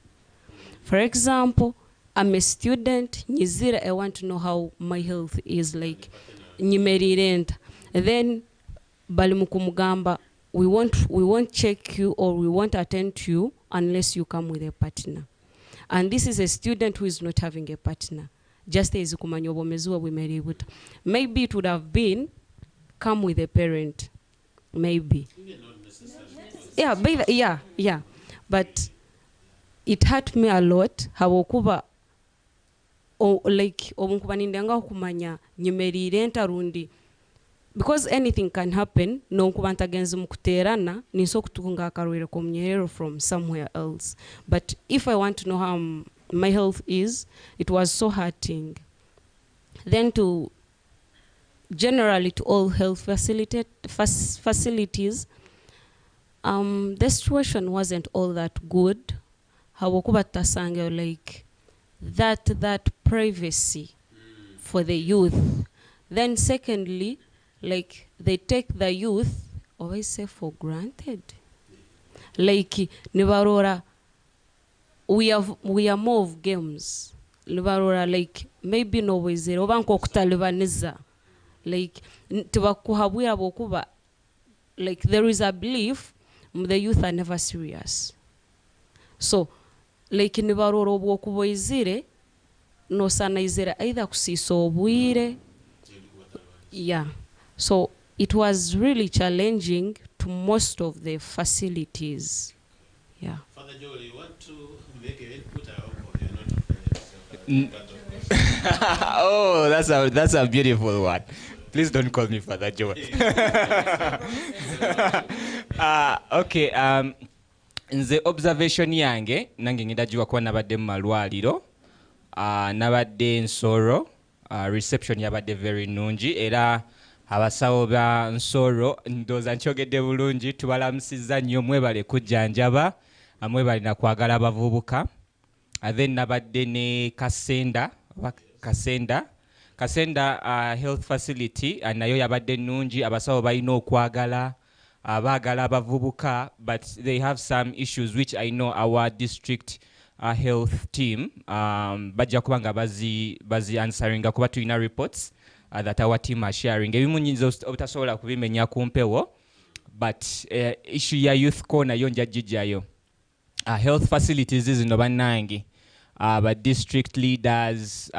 For example, I'm a student, Nizira, I want to know how my health is, like, nyimerirenta. Then, balimukumugamba, we won't check you or we won't attend to you unless you come with a partner. And this is a student who is not having a partner. Just as maybe it would have been, come with a parent. Maybe. Yeah. But it hurt me a lot. How kuba like omunkubanindanga kumanya nyimerirenta rundi, because anything can happen. No kubantagenza mukuterana niso kutunga akarwere komnyero from somewhere else. But if I want to know how my health is, it was so hurting. Then to generally to all health facilities, the situation wasn't all that good. Hawakuba tasange like that privacy for the youth. Then secondly, like they take the youth always say for granted. Like nibarora, we are more of games. Nibarora like maybe no wizero obanko kutalibaniza. Like tubakuhabwira bokuba, like there is a belief the youth are never serious. So like nibarora obwokuba izire no sana izire either kusiso obwire. Yeah. So it was really challenging to most of the facilities. Yeah. Father Joel, you want to make an input? I hope you're not Oh, that's a beautiful one. Please don't call me Father Joel. Okay. Nze observation yange nange ngidajiwa kuba nabadde mu malwaliro, nabadde Nsoro, reception yabadde very nungi era abasawo ba Nsoro ndoza nkyogedde bulungi, tubalamusiza nnyo, mwebale kujjanjaba, mwebale na kwagala abavubuka. Then nabadde ne Kasenda health facility nayo yabadde nungi, abasawo balina okwagala baagala abavubuka, but they have some issues which I know our district health team bajja kubanga bazi answeringa kuba tulina reports that our team are sharing. Ebimu nyinza obutasobola kubimenya ku mpewo, but issue ya youth corner yo nja jijjayo. Health facilities zino bannange, but district leaders,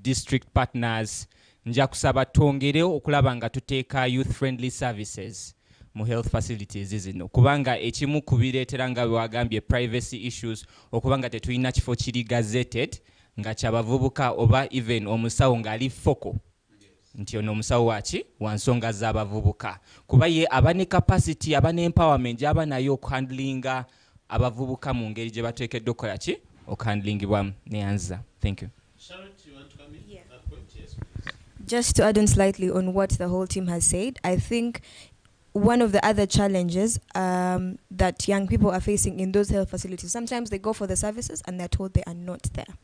district partners, nja kusaba twongere okulaba nga tuteeka youth friendly services mu health facilities zino, kubanga ekimu kubireetera nga bwagambye privacy issues, okubanga tetulina kifo kiri gazetted nga kyabavubuka oba even omusawo ng'ali foko nti ono omusawo waki wa nsonga z'abavubuka, kuba ye aba ne capacity aba ne empowerment gy'aba nayo okuhandlinga abavubuka mu ngeri gye bateekeddwa okukola ki okuhandlingibwamu. Neyanza. Thank you. Charlotte, you want to come in? Yeah. Yes, please. Just to add on slightly on what the whole team has said, I think one of the other challenges that young people are facing in those health facilities, sometimes they go for the services and they're told they are not there.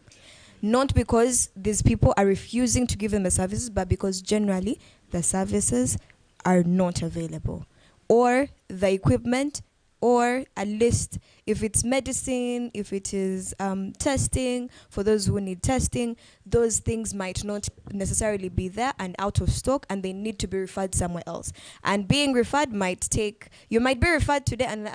Not because these people are refusing to give them the services, but because generally the services are not available. Or the equipment, or at least if it's medicine, if it is testing, for those who need testing, those things might not necessarily be there and out of stock, and they need to be referred somewhere else. And being referred might take, you might be referred today and like,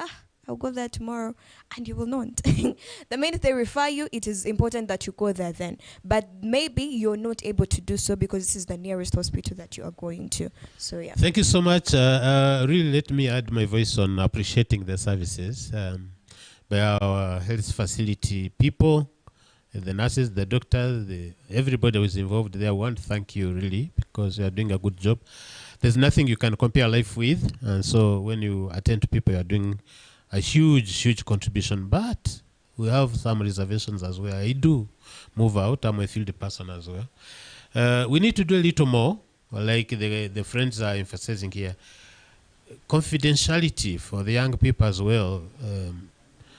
I'll go there tomorrow, and you will not. The minute they refer you, it is important that you go there then. But maybe you're not able to do so because this is the nearest hospital that you are going to. So yeah. Thank you so much. Really, let me add my voice on appreciating the services by our health facility people, the nurses, the doctors, everybody who is involved there. I want to thank you really because you are doing a good job. There's nothing you can compare life with, and so when you attend to people, you are doing a huge contribution. But we have some reservations as well. I do move out. I'm a field person as well. We need to do a little more, like the friends are emphasizing here. Confidentiality for the young people as well.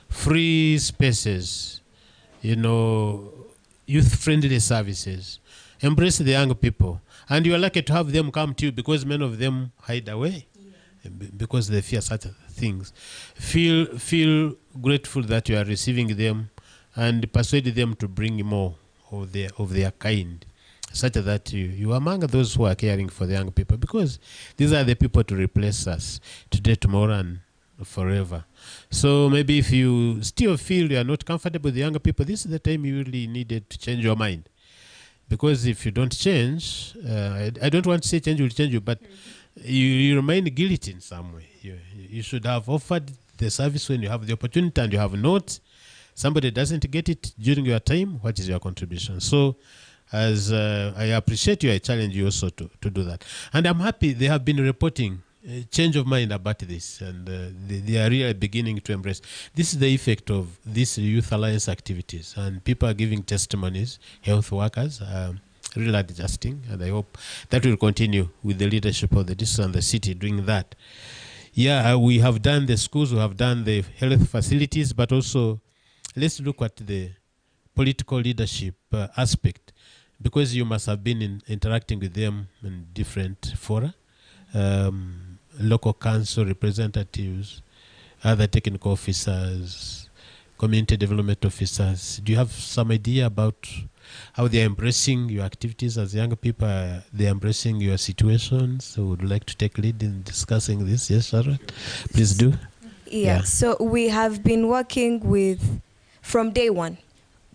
Free spaces, youth-friendly services. Embrace the young people. And you are lucky to have them come to you because many of them hide away because they fear such things. Feel grateful that you are receiving them and persuade them to bring more of their kind, such that you are among those who are caring for the young people, because these are the people to replace us today, tomorrow, and forever. So maybe if you still feel you are not comfortable with the younger people, this is the time you really needed to change your mind. Because if you don't change, I don't want to say change will change you, but you remain guilty in some way. You should have offered the service when you have the opportunity, and you have not. Somebody doesn't get it during your time. What is your contribution? So as I appreciate you, I challenge you also to do that. And I'm happy they have been reporting change of mind about this, and they are really beginning to embrace. This is the effect of these Youth Alliance activities, and people are giving testimonies, health workers, really adjusting, and I hope that will continue with the leadership of the district and the city doing that. Yeah, we have done the schools, we have done the health facilities, but also let's look at the political leadership aspect, because you must have been interacting with them in different fora, local council representatives, other technical officers, community development officers. Do you have some idea about how they are embracing your activities as young people? They are embracing your situations? So would you like to take lead in discussing this? Yes, Sharon, please do. Yeah, so we have been working with, from day one,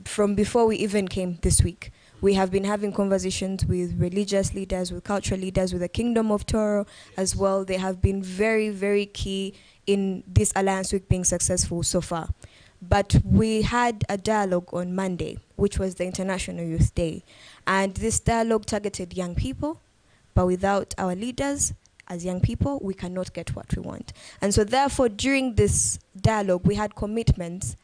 from before we even came this week, we have been having conversations with religious leaders, with cultural leaders, with the Kingdom of Toro as well. They have been very, very key in this Alliance Week being successful so far. But we had a dialogue on Monday, which was the International Youth Day. And this dialogue targeted young people, but without our leaders, as young people, we cannot get what we want. And so therefore, during this dialogue, we had commitments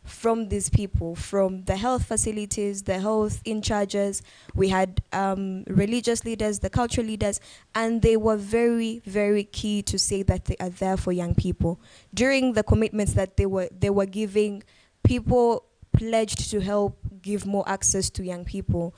from these people, from the health facilities, the health in charges. We had religious leaders, the cultural leaders, and they were very, very key to say that they are there for young people. During the commitments that they were giving, people pledged to help give more access to young people.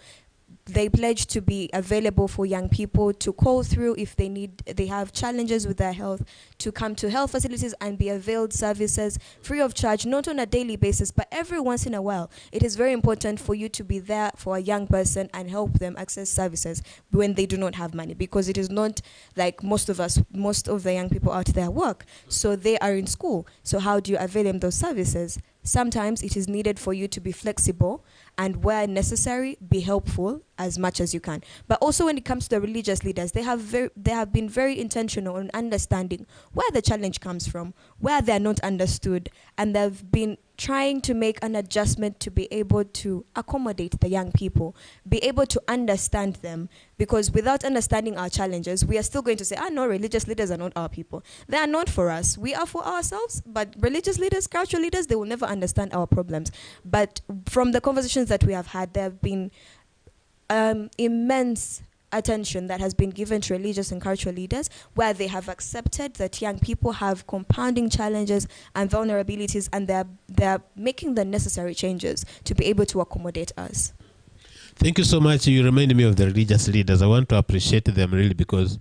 They pledged to be available for young people, to call through if they have challenges with their health, to come to health facilities and be availed services free of charge, not on a daily basis, but every once in a while. It is very important for you to be there for a young person and help them access services when they do not have money, because it is not like most of the young people out there work. So they are in school. So how do you avail them those services? Sometimes it is needed for you to be flexible and where necessary, be helpful as much as you can. But also when it comes to the religious leaders, they have been very intentional in understanding where the challenge comes from, where they are not understood, and they've been trying to make an adjustment to be able to accommodate the young people, be able to understand them, because without understanding our challenges, we are still going to say, no, religious leaders are not our people. They are not for us. We are for ourselves, but religious leaders, cultural leaders, they will never understand our problems. But from the conversations that we have had, there have been immense attention that has been given to religious and cultural leaders, where they have accepted that young people have compounding challenges and vulnerabilities, and they're making the necessary changes to be able to accommodate us. Thank you so much. You remind me of the religious leaders. I want to appreciate them really, because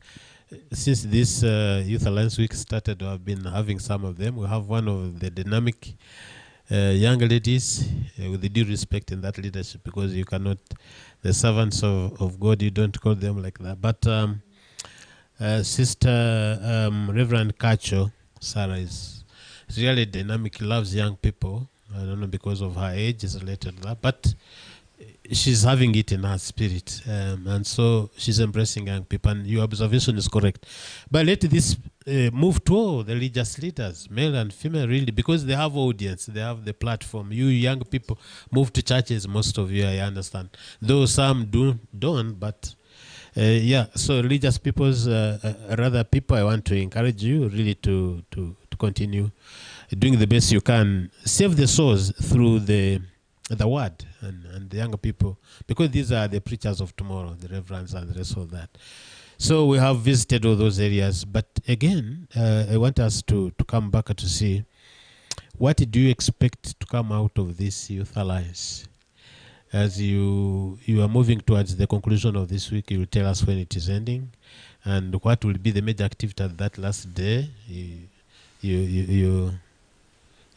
since this Youth Alliance Week started, I've been having some of them. We have one of the dynamic young ladies, with the due respect in that leadership, because you cannot, the servants of God, you don't call them like that. But Sister Reverend Kacho, Sarah, is really dynamic, loves young people. I don't know, because of her age is related to that, but she's having it in her spirit, and so she's embracing young people, and your observation is correct. But let this move to the religious leaders, male and female, really, because they have audience, they have the platform. You young people move to churches, most of you, I understand, though some don't, but yeah, so religious people's rather people, I want to encourage you really to continue doing the best you can, save the souls through the word and the younger people, because these are the preachers of tomorrow, the reverends and the rest of that. So we have visited all those areas, but again, I want us to come back to see, what do you expect to come out of this Youth Alliance? As you are moving towards the conclusion of this week, you will tell us when it is ending, and what will be the major activity at that last day. You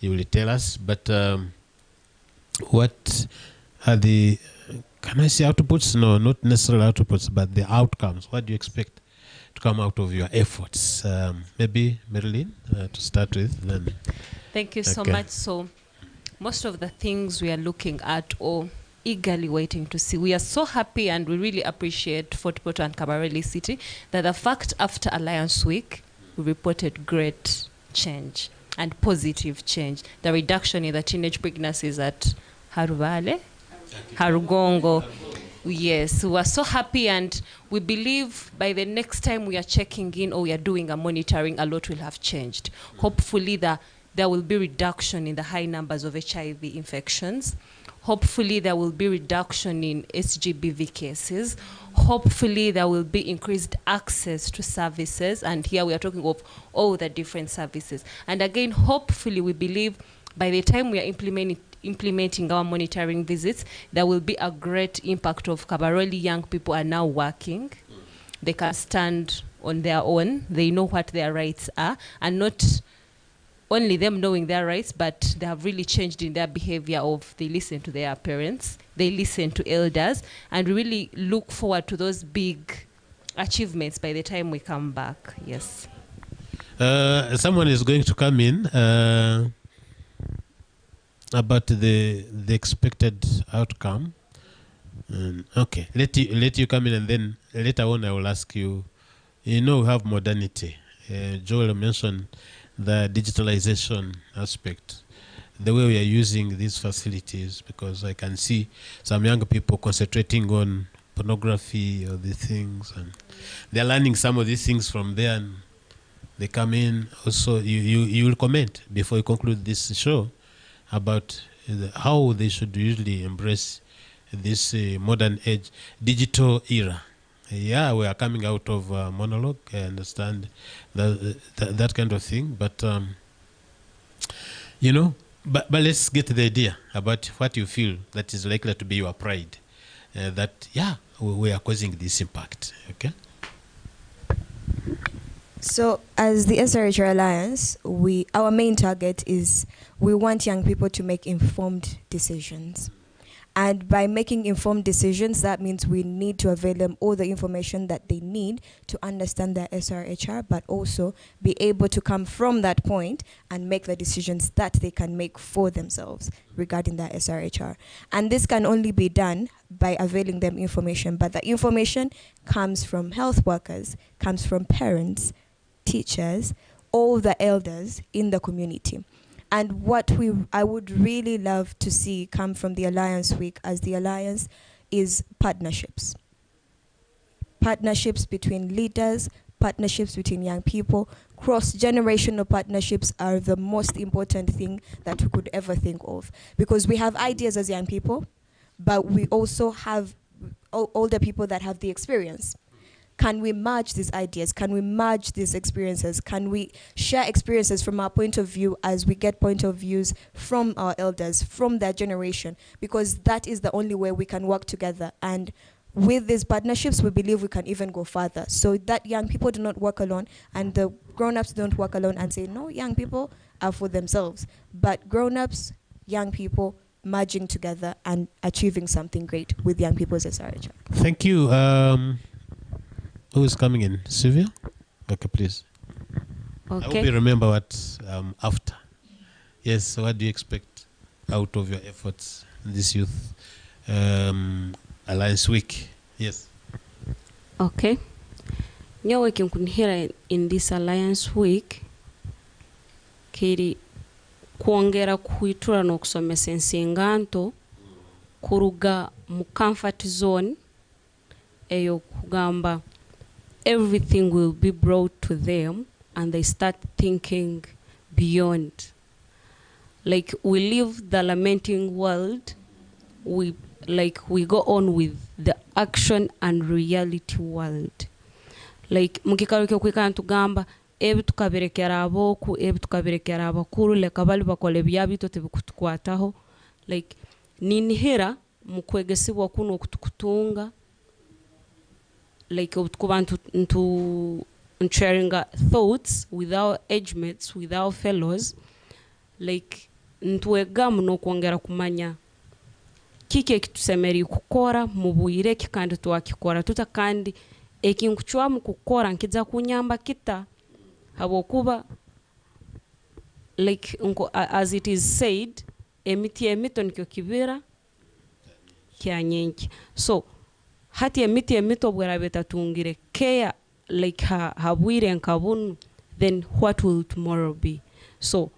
will tell us, but what are the, can I say outputs? No, not necessarily outputs, but the outcomes. What do you expect to come out of your efforts? Maybe Marilyn, to start with. Then. Thank you so much. So most of the things we are looking at or eagerly waiting to see, we are so happy and we really appreciate Fort Portal and Kabarele City that the fact after Alliance Week, we reported great change and positive change. The reduction in the teenage pregnancies at Harubale, Harugongo. Yes, we are so happy, and we believe by the next time we are checking in or we are doing a monitoring, a lot will have changed. Hopefully there will be reduction in the high numbers of HIV infections. Hopefully there will be reduction in SGBV cases. Hopefully there will be increased access to services. And here we are talking of all the different services. And again, hopefully we believe by the time we are implementing our monitoring visits, there will be a great impact of Kabaroli young people are now working. They can stand on their own. They know what their rights are, and not only them knowing their rights, but they have really changed in their behavior of they listen to their parents, they listen to elders, and we really look forward to those big achievements by the time we come back. Yes. Someone is going to come in about the expected outcome. Okay, let you come in, and then later on I will ask you. You know, we have modernity. Joel mentioned the digitalization aspect, the way we are using these facilities, because I can see some young people concentrating on pornography or the things, and they're learning some of these things from there, and they come in. Also, you will comment before you conclude this show about how they should usually embrace this modern age, digital era. Yeah, we are coming out of monologue. I understand that kind of thing, but you know, but let's get the idea about what you feel that is likely to be your pride. That we are causing this impact. Okay. So, as the SRHR Alliance, our main target is we want young people to make informed decisions. And by making informed decisions, that means we need to avail them all the information that they need to understand their SRHR, but also be able to come from that point and make the decisions that they can make for themselves regarding their SRHR. And this can only be done by availing them information, but the information comes from health workers, comes from parents, teachers, all the elders in the community. And what I would really love to see come from the Alliance Week as the Alliance is partnerships. Partnerships between leaders, partnerships between young people. Cross-generational partnerships are the most important thing that we could ever think of. Because we have ideas as young people, but we also have older people that have the experience. Can we merge these ideas? Can we merge these experiences? Can we share experiences from our point of view as we get point of views from our elders, from their generation? Because that is the only way we can work together. And with these partnerships, we believe we can even go further. So that young people do not work alone, and the grown-ups don't work alone and say, no, young people are for themselves. But grown-ups, young people, merging together and achieving something great with young people's SRHR. Thank you. Who is coming in? Sylvia? Okay, please. Okay. I hope you remember what after. Yes, so what do you expect out of your efforts in this youth Alliance Week? Yes. Okay. Nyawe kinkunihira in this Alliance Week kiri kuongera kuitura n'okusomesa ensinganto kuruga mu comfort zone eyo kugamba everything will be brought to them and they start thinking beyond. Like we leave the lamenting world, we go on with the action and reality world. Like mukikaruke kwikana tugamba ebi tukaberekera aboku ebi tukaberekera abakuru leka bali bakole byabito tebikutukwataho. Like ninihira mukwegesibwa kuno okutukutunga like into sharing thoughts with our age mates, with our fellows, like ntwega muno kwongera kumanya kike kitusemeri kukora mubuyire kikandi twakikora tutakandi ekinkuchwa mu kukora nkiza kunyamba kita habokuba like as it is said emiti emito nikyo kibira kyanyenki. So hati emiti emito bwera betatungire care like habwire nkabunu, then what will tomorrow be? So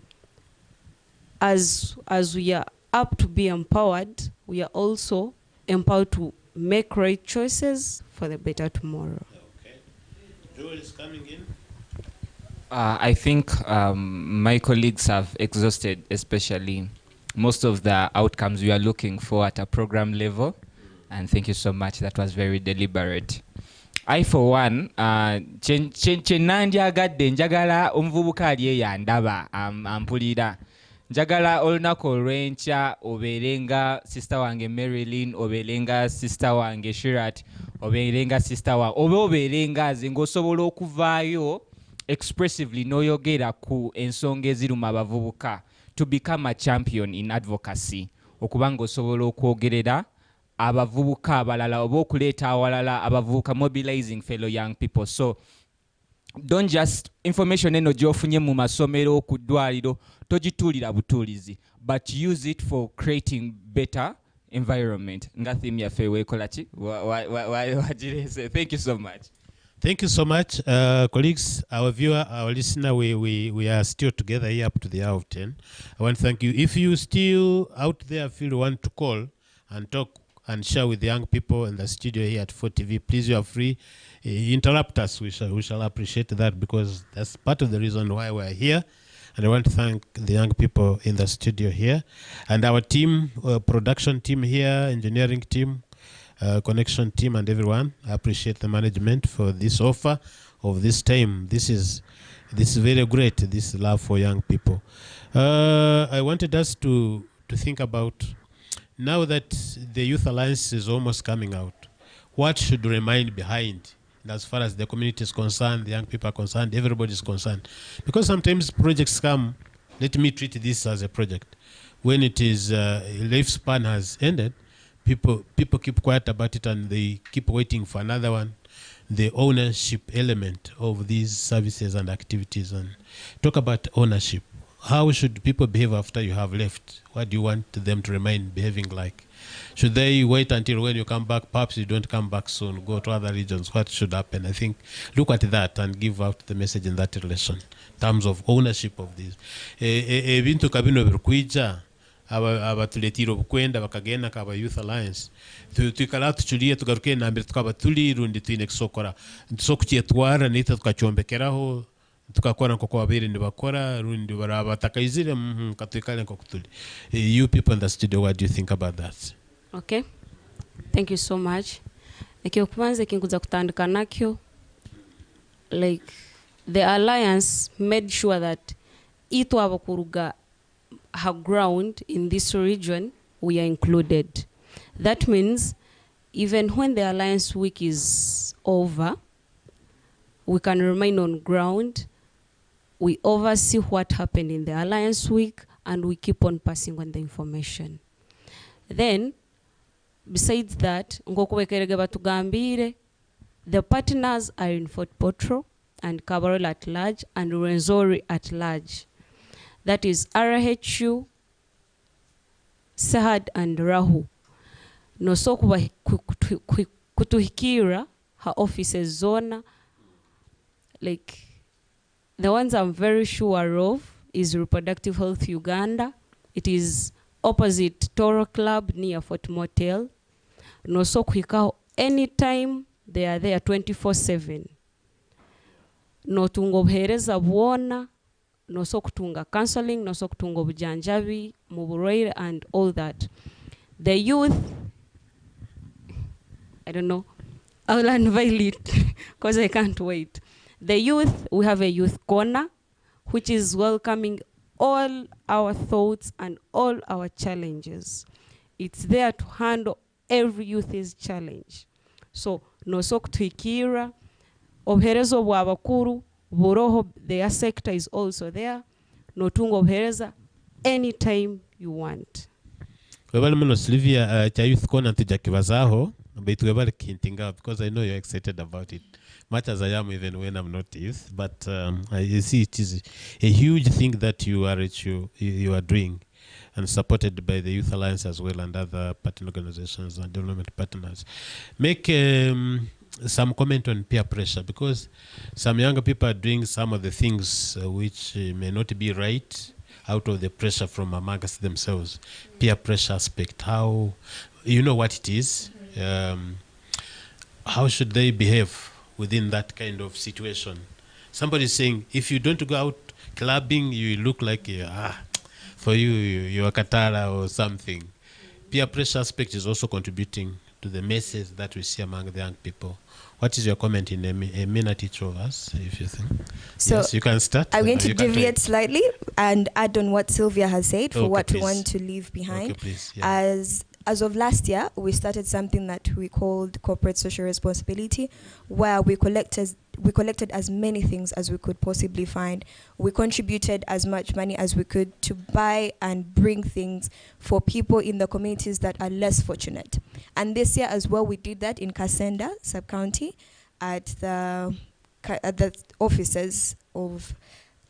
as we are up to be empowered, we are also empowered to make right choices for the better tomorrow. Okay. Joel is coming in. I think my colleagues have exhausted, especially most of the outcomes we are looking for at a program level. And thank you so much. That was very deliberate. I for one, chenandyagadde njagala omuvubuka ali eyandaba ampulira. Njagala olunaku olw'enkya obeerenga sister wange Marilyn, obeerenga sister wange Shirat, obeerenga sister wange, obeerenga nze ng'osobola okuvaayo expressively n'oyogera ku ensonga eziruma abavubuka to become a champion in advocacy. Okubanga osobola okwogerera abavubuka abalala oba okuleeta awalala abavubuka, mobilizing fellow young people. So don't just information eno gy'ofunye mu masomero ku ddwaliro togituulira butuulizi, but use it for creating better environment. Nga theme yaffe weekola ki wagirese. Thank you so much. Thank you so much, colleagues, our viewer, our listener. We are still together here up to the hour of 10. I want to thank you. If you still out there feel you want to call and talk and share with the young people in the studio here at 4TV, please, you are free. Interrupt us. We shall appreciate that, because that's part of the reason why we're here. And I want to thank the young people in the studio here and our team, production team here, engineering team, connection team, and everyone. I appreciate the management for this offer of this time. This is very great, this love for young people. I wanted us to think about, now that the Youth Alliance is almost coming out, what should remain behind as far as the community is concerned, the young people are concerned, everybody is concerned. Because sometimes projects come, let me treat this as a project. When it is lifespan has ended, people keep quiet about it and they keep waiting for another one. The ownership element of these services and activities. And talk about ownership. How should people behave after you have left? What do you want them to remain behaving like? Should they wait until when you come back? Perhaps you don't come back soon, go to other regions. What should happen? I think look at that and give out the message in that relation, in terms of ownership of this. Ebintu kabino birkwija abatuletira obukwenda bakagenda kaba Youth Alliance. Tukala tuchulie tugaruke nambere tukaba tuli rundi twine kusokora. Nsokukyetwara nita tukacyombekeraho tukakora nko kwabere ndibakora rundi barabatakayizire katwikale nko kutuli. You people in the studio, what do you think about that? Okay, thank you so much. Ekyokubanza kinkuza kutandika nakyo, like the alliance made sure that itu abakuruga her ground in this region, we are included. That means even when the Alliance Week is over, we can remain on ground. We oversee what happened in the Alliance Week and we keep on passing on the information. Then, besides that, the partners are in Fort Potro and Kabarole at large and Rwenzori at large. That is RHU, Sahad and Rahu. No so kutuhikira her offices zona. Like the ones I'm very sure of is Reproductive Health Uganda. It is opposite Toro Club near Fort Motel. No so kuhikao anytime they are there 24/7. No tungobuhereza bwona. No so kutunga counseling, no so kutunga bujanjabi, muburoire and all that. The youth, I don't know, I'll unveil it because I can't wait. The youth, we have a youth corner, which is welcoming all our thoughts and all our challenges. It's there to handle every youth's challenge. So, no so kutuikira, obherezo bwabakuru, Boroho, their sector is also there. Notungo Bhereza, anytime you want. Webali muno Sylvia, cha youth corner tujakibazaho, but webali kintinga because I know you're excited about it. Much as I am even when I'm not youth, but I see it is a huge thing that you are doing, and supported by the Youth Alliance as well and other partner organizations and development partners. Make some comment on peer pressure, because some younger people are doing some of the things which may not be right out of the pressure from amongst themselves. Peer pressure aspect, how, you know what it is, how should they behave within that kind of situation? Somebody is saying, if you don't go out clubbing, you look like, for you are Katara or something. Peer pressure aspect is also contributing to the message that we see among the young people. What is your comment in a minute each of us, if you think? So yes, you can start. I'm going to deviate slightly and add on what Sylvia has said for what we want to leave behind. Okay, please. Yeah. As of last year, we started something that we called corporate social responsibility, where we collected as many things as we could possibly find. We contributed as much money as we could to buy and bring things for people in the communities that are less fortunate. And this year as well, we did that in Kasenda sub-county at the offices of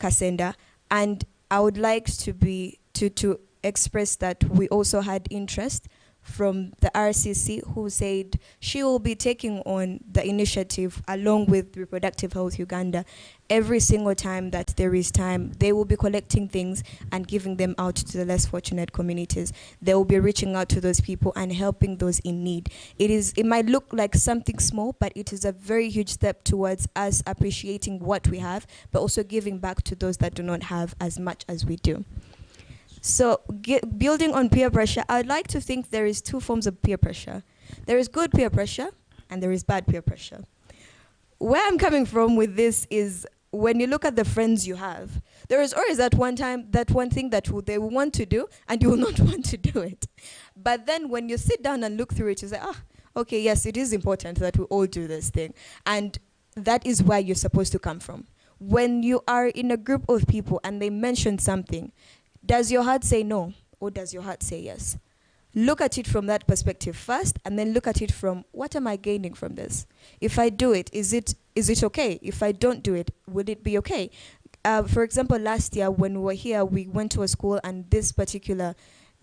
Kasenda. And I would like to express that we also had interest from the RCC, who said she will be taking on the initiative along with Reproductive Health Uganda. Every single time that there is time, they will be collecting things and giving them out to the less fortunate communities. They will be reaching out to those people and helping those in need. It might look like something small, but it is a very huge step towards us appreciating what we have, but also giving back to those that do not have as much as we do. So building on peer pressure, I'd like to think there is two forms of peer pressure. There is good peer pressure and there is bad peer pressure. Where I'm coming from with this is when you look at the friends you have, there is always that one thing that they want to do and you will not want to do it. But then when you sit down and look through it, you say, okay, yes, it is important that we all do this thing. And that is where you're supposed to come from. When you are in a group of people and they mention something, does your heart say no, or does your heart say yes? Look at it from that perspective first, and then look at it from, what am I gaining from this? If I do it, is it okay? If I don't do it, would it be okay? For example, last year when we were here, we went to a school, and this particular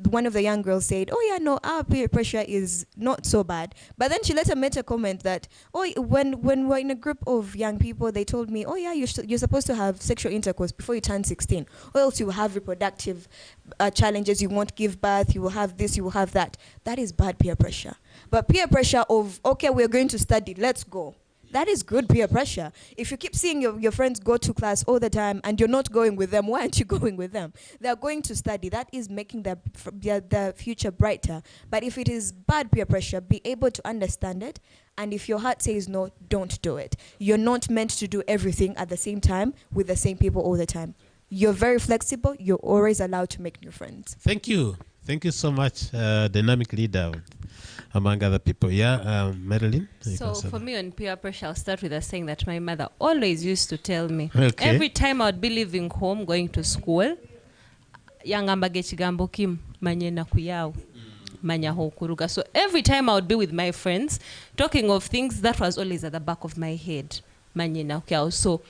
one of the young girls said, our peer pressure is not so bad. But then she later made a comment that, when we're in a group of young people, they told me, you're supposed to have sexual intercourse before you turn 16, or else you will have reproductive challenges, you won't give birth, you will have this, you will have that. That is bad peer pressure. But peer pressure of, okay, we're going to study, let's go. That is good peer pressure. If you keep seeing your friends go to class all the time and you're not going with them, why aren't you going with them? They're going to study. That is making their future brighter. But if it is bad peer pressure, be able to understand it. And if your heart says no, don't do it. You're not meant to do everything at the same time with the same people all the time. You're very flexible. You're always allowed to make new friends. Thank you. Thank you so much, dynamic leader, among other people. Yeah, Madeline? So for me on peer pressure, I'll start with a saying that my mother always used to tell me. Okay. Every time I would be leaving home, going to school, yangambage chigambo kim manye na kuyao manya hokuruga. So every time I would be with my friends, talking of things, that was always at the back of my head. Manye na kuyao. So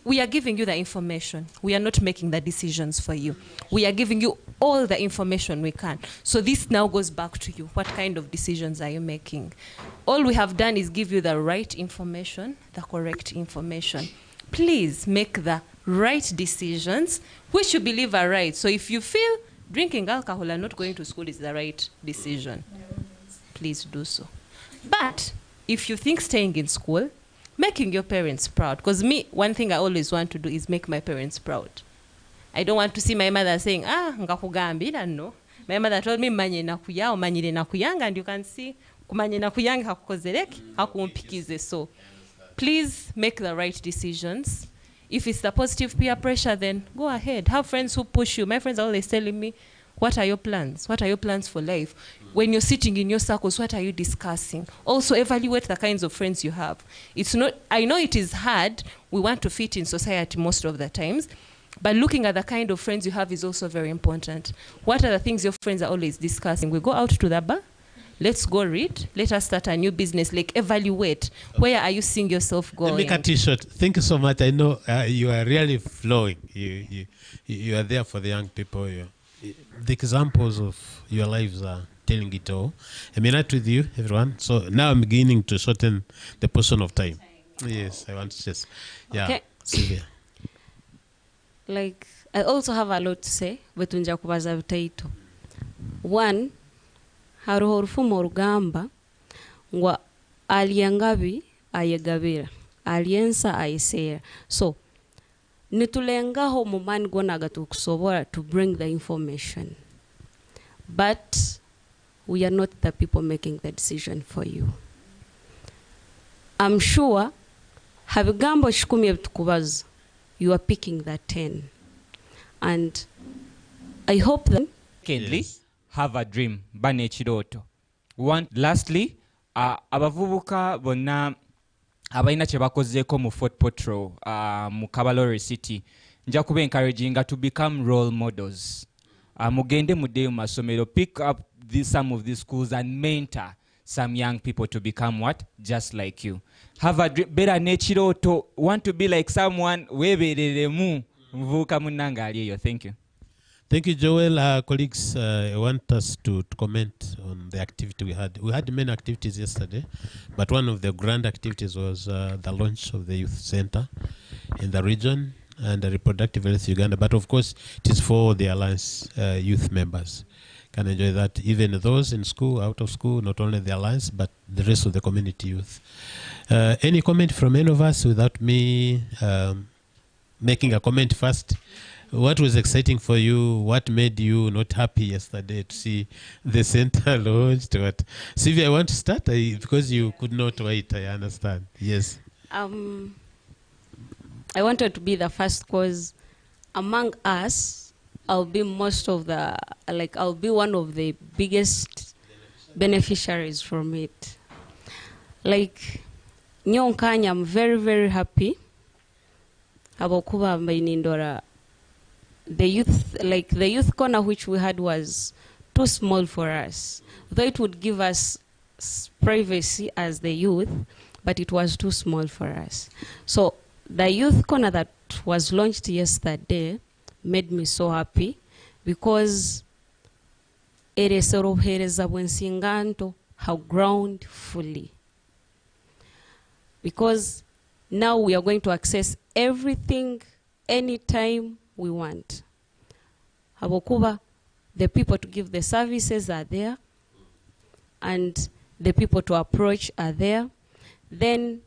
we are giving you the information. We are not making the decisions for you. We are giving you all the information we can. So this now goes back to you. What kind of decisions are you making? All we have done is give you the right information, the correct information. Please make the right decisions, which you believe are right. So if you feel drinking alcohol and not going to school is the right decision, please do so. But if you think staying in school, making your parents proud, because me, one thing I always want to do is make my parents proud. I don't want to see my mother saying, ngakugambira no. My mother told me manye na kuyao, manyire na kuyanga, and you can see kumanye na kuyanga hakukozereki, hakumpikize. So please make the right decisions. If it's the positive peer pressure, then go ahead. Have friends who push you. My friends are always telling me, what are your plans? What are your plans for life? When you're sitting in your circles, what are you discussing? Also evaluate the kinds of friends you have. It's not, I know it is hard. We want to fit in society most of the times, but looking at the kind of friends you have is also very important. What are the things your friends are always discussing? We go out to the bar. Let's go read. Let us start a new business. Like evaluate. Where are you seeing yourself going? Let me cut you short. Thank you so much. I know you are really flowing. You are there for the young people. The examples of your lives are telling it all. I mean, not with you, everyone. So now I'm beginning to shorten the portion of time. Yes, I want to just, Okay. Sylvia. Like, I also have a lot to say, but unja kubaza vitaito. One, haruho urufumo urugamba, ngwa aliangabi ayegabira, aliensa aisera. So, nitulengaho mu maani gonna agatukusobola to bring the information, but we are not the people making the decision for you. I'm sure habigambo 10 ebitukubaza, you are picking the 10, and I hope that Secondly, have a dream. Bane ekirooto. Lastly, abavubuka bonna abalina kye bakozeeko mu Fort Portal mu Kabalore City, nja kuba encouraging to become role models. Mugende muddeyo mu masomero, pick up some of these schools and mentor some young people to become what? Just like you. Have a dream. Better n'ekirooto. Want to be like someone, weebereremu. Muvubuka munnange ali eyo. Thank you. Thank you, Joel. Colleagues, I want us to comment on the activity we had. We had many activities yesterday, but one of the grand activities was the launch of the youth center in the region and the Reproductive Health Uganda. But of course, it is for the Alliance youth members. Can enjoy that. Even those in school, out of school, not only the Alliance, but the rest of the community youth. Any comment from any of us without me making a comment first? What was exciting for you? What made you not happy yesterday to see the center launched? What? Sylvia, I want to start because you could not wait. I understand. Yes. I wanted to be the first because among us, I'll be I'll be one of the biggest beneficiaries from it. Like, Nyonkanya, I'm very, very happy. Habokuba Mainindora. The youth corner which we had was too small for us. Though it would give us privacy as the youth, but it was too small for us. So the youth corner that was launched yesterday made me so happy because ereserohereza bwensinganto have ground fully. Because now we are going to access everything anytime we want. Habokuba, the people to give the services are there, and the people to approach are there. Then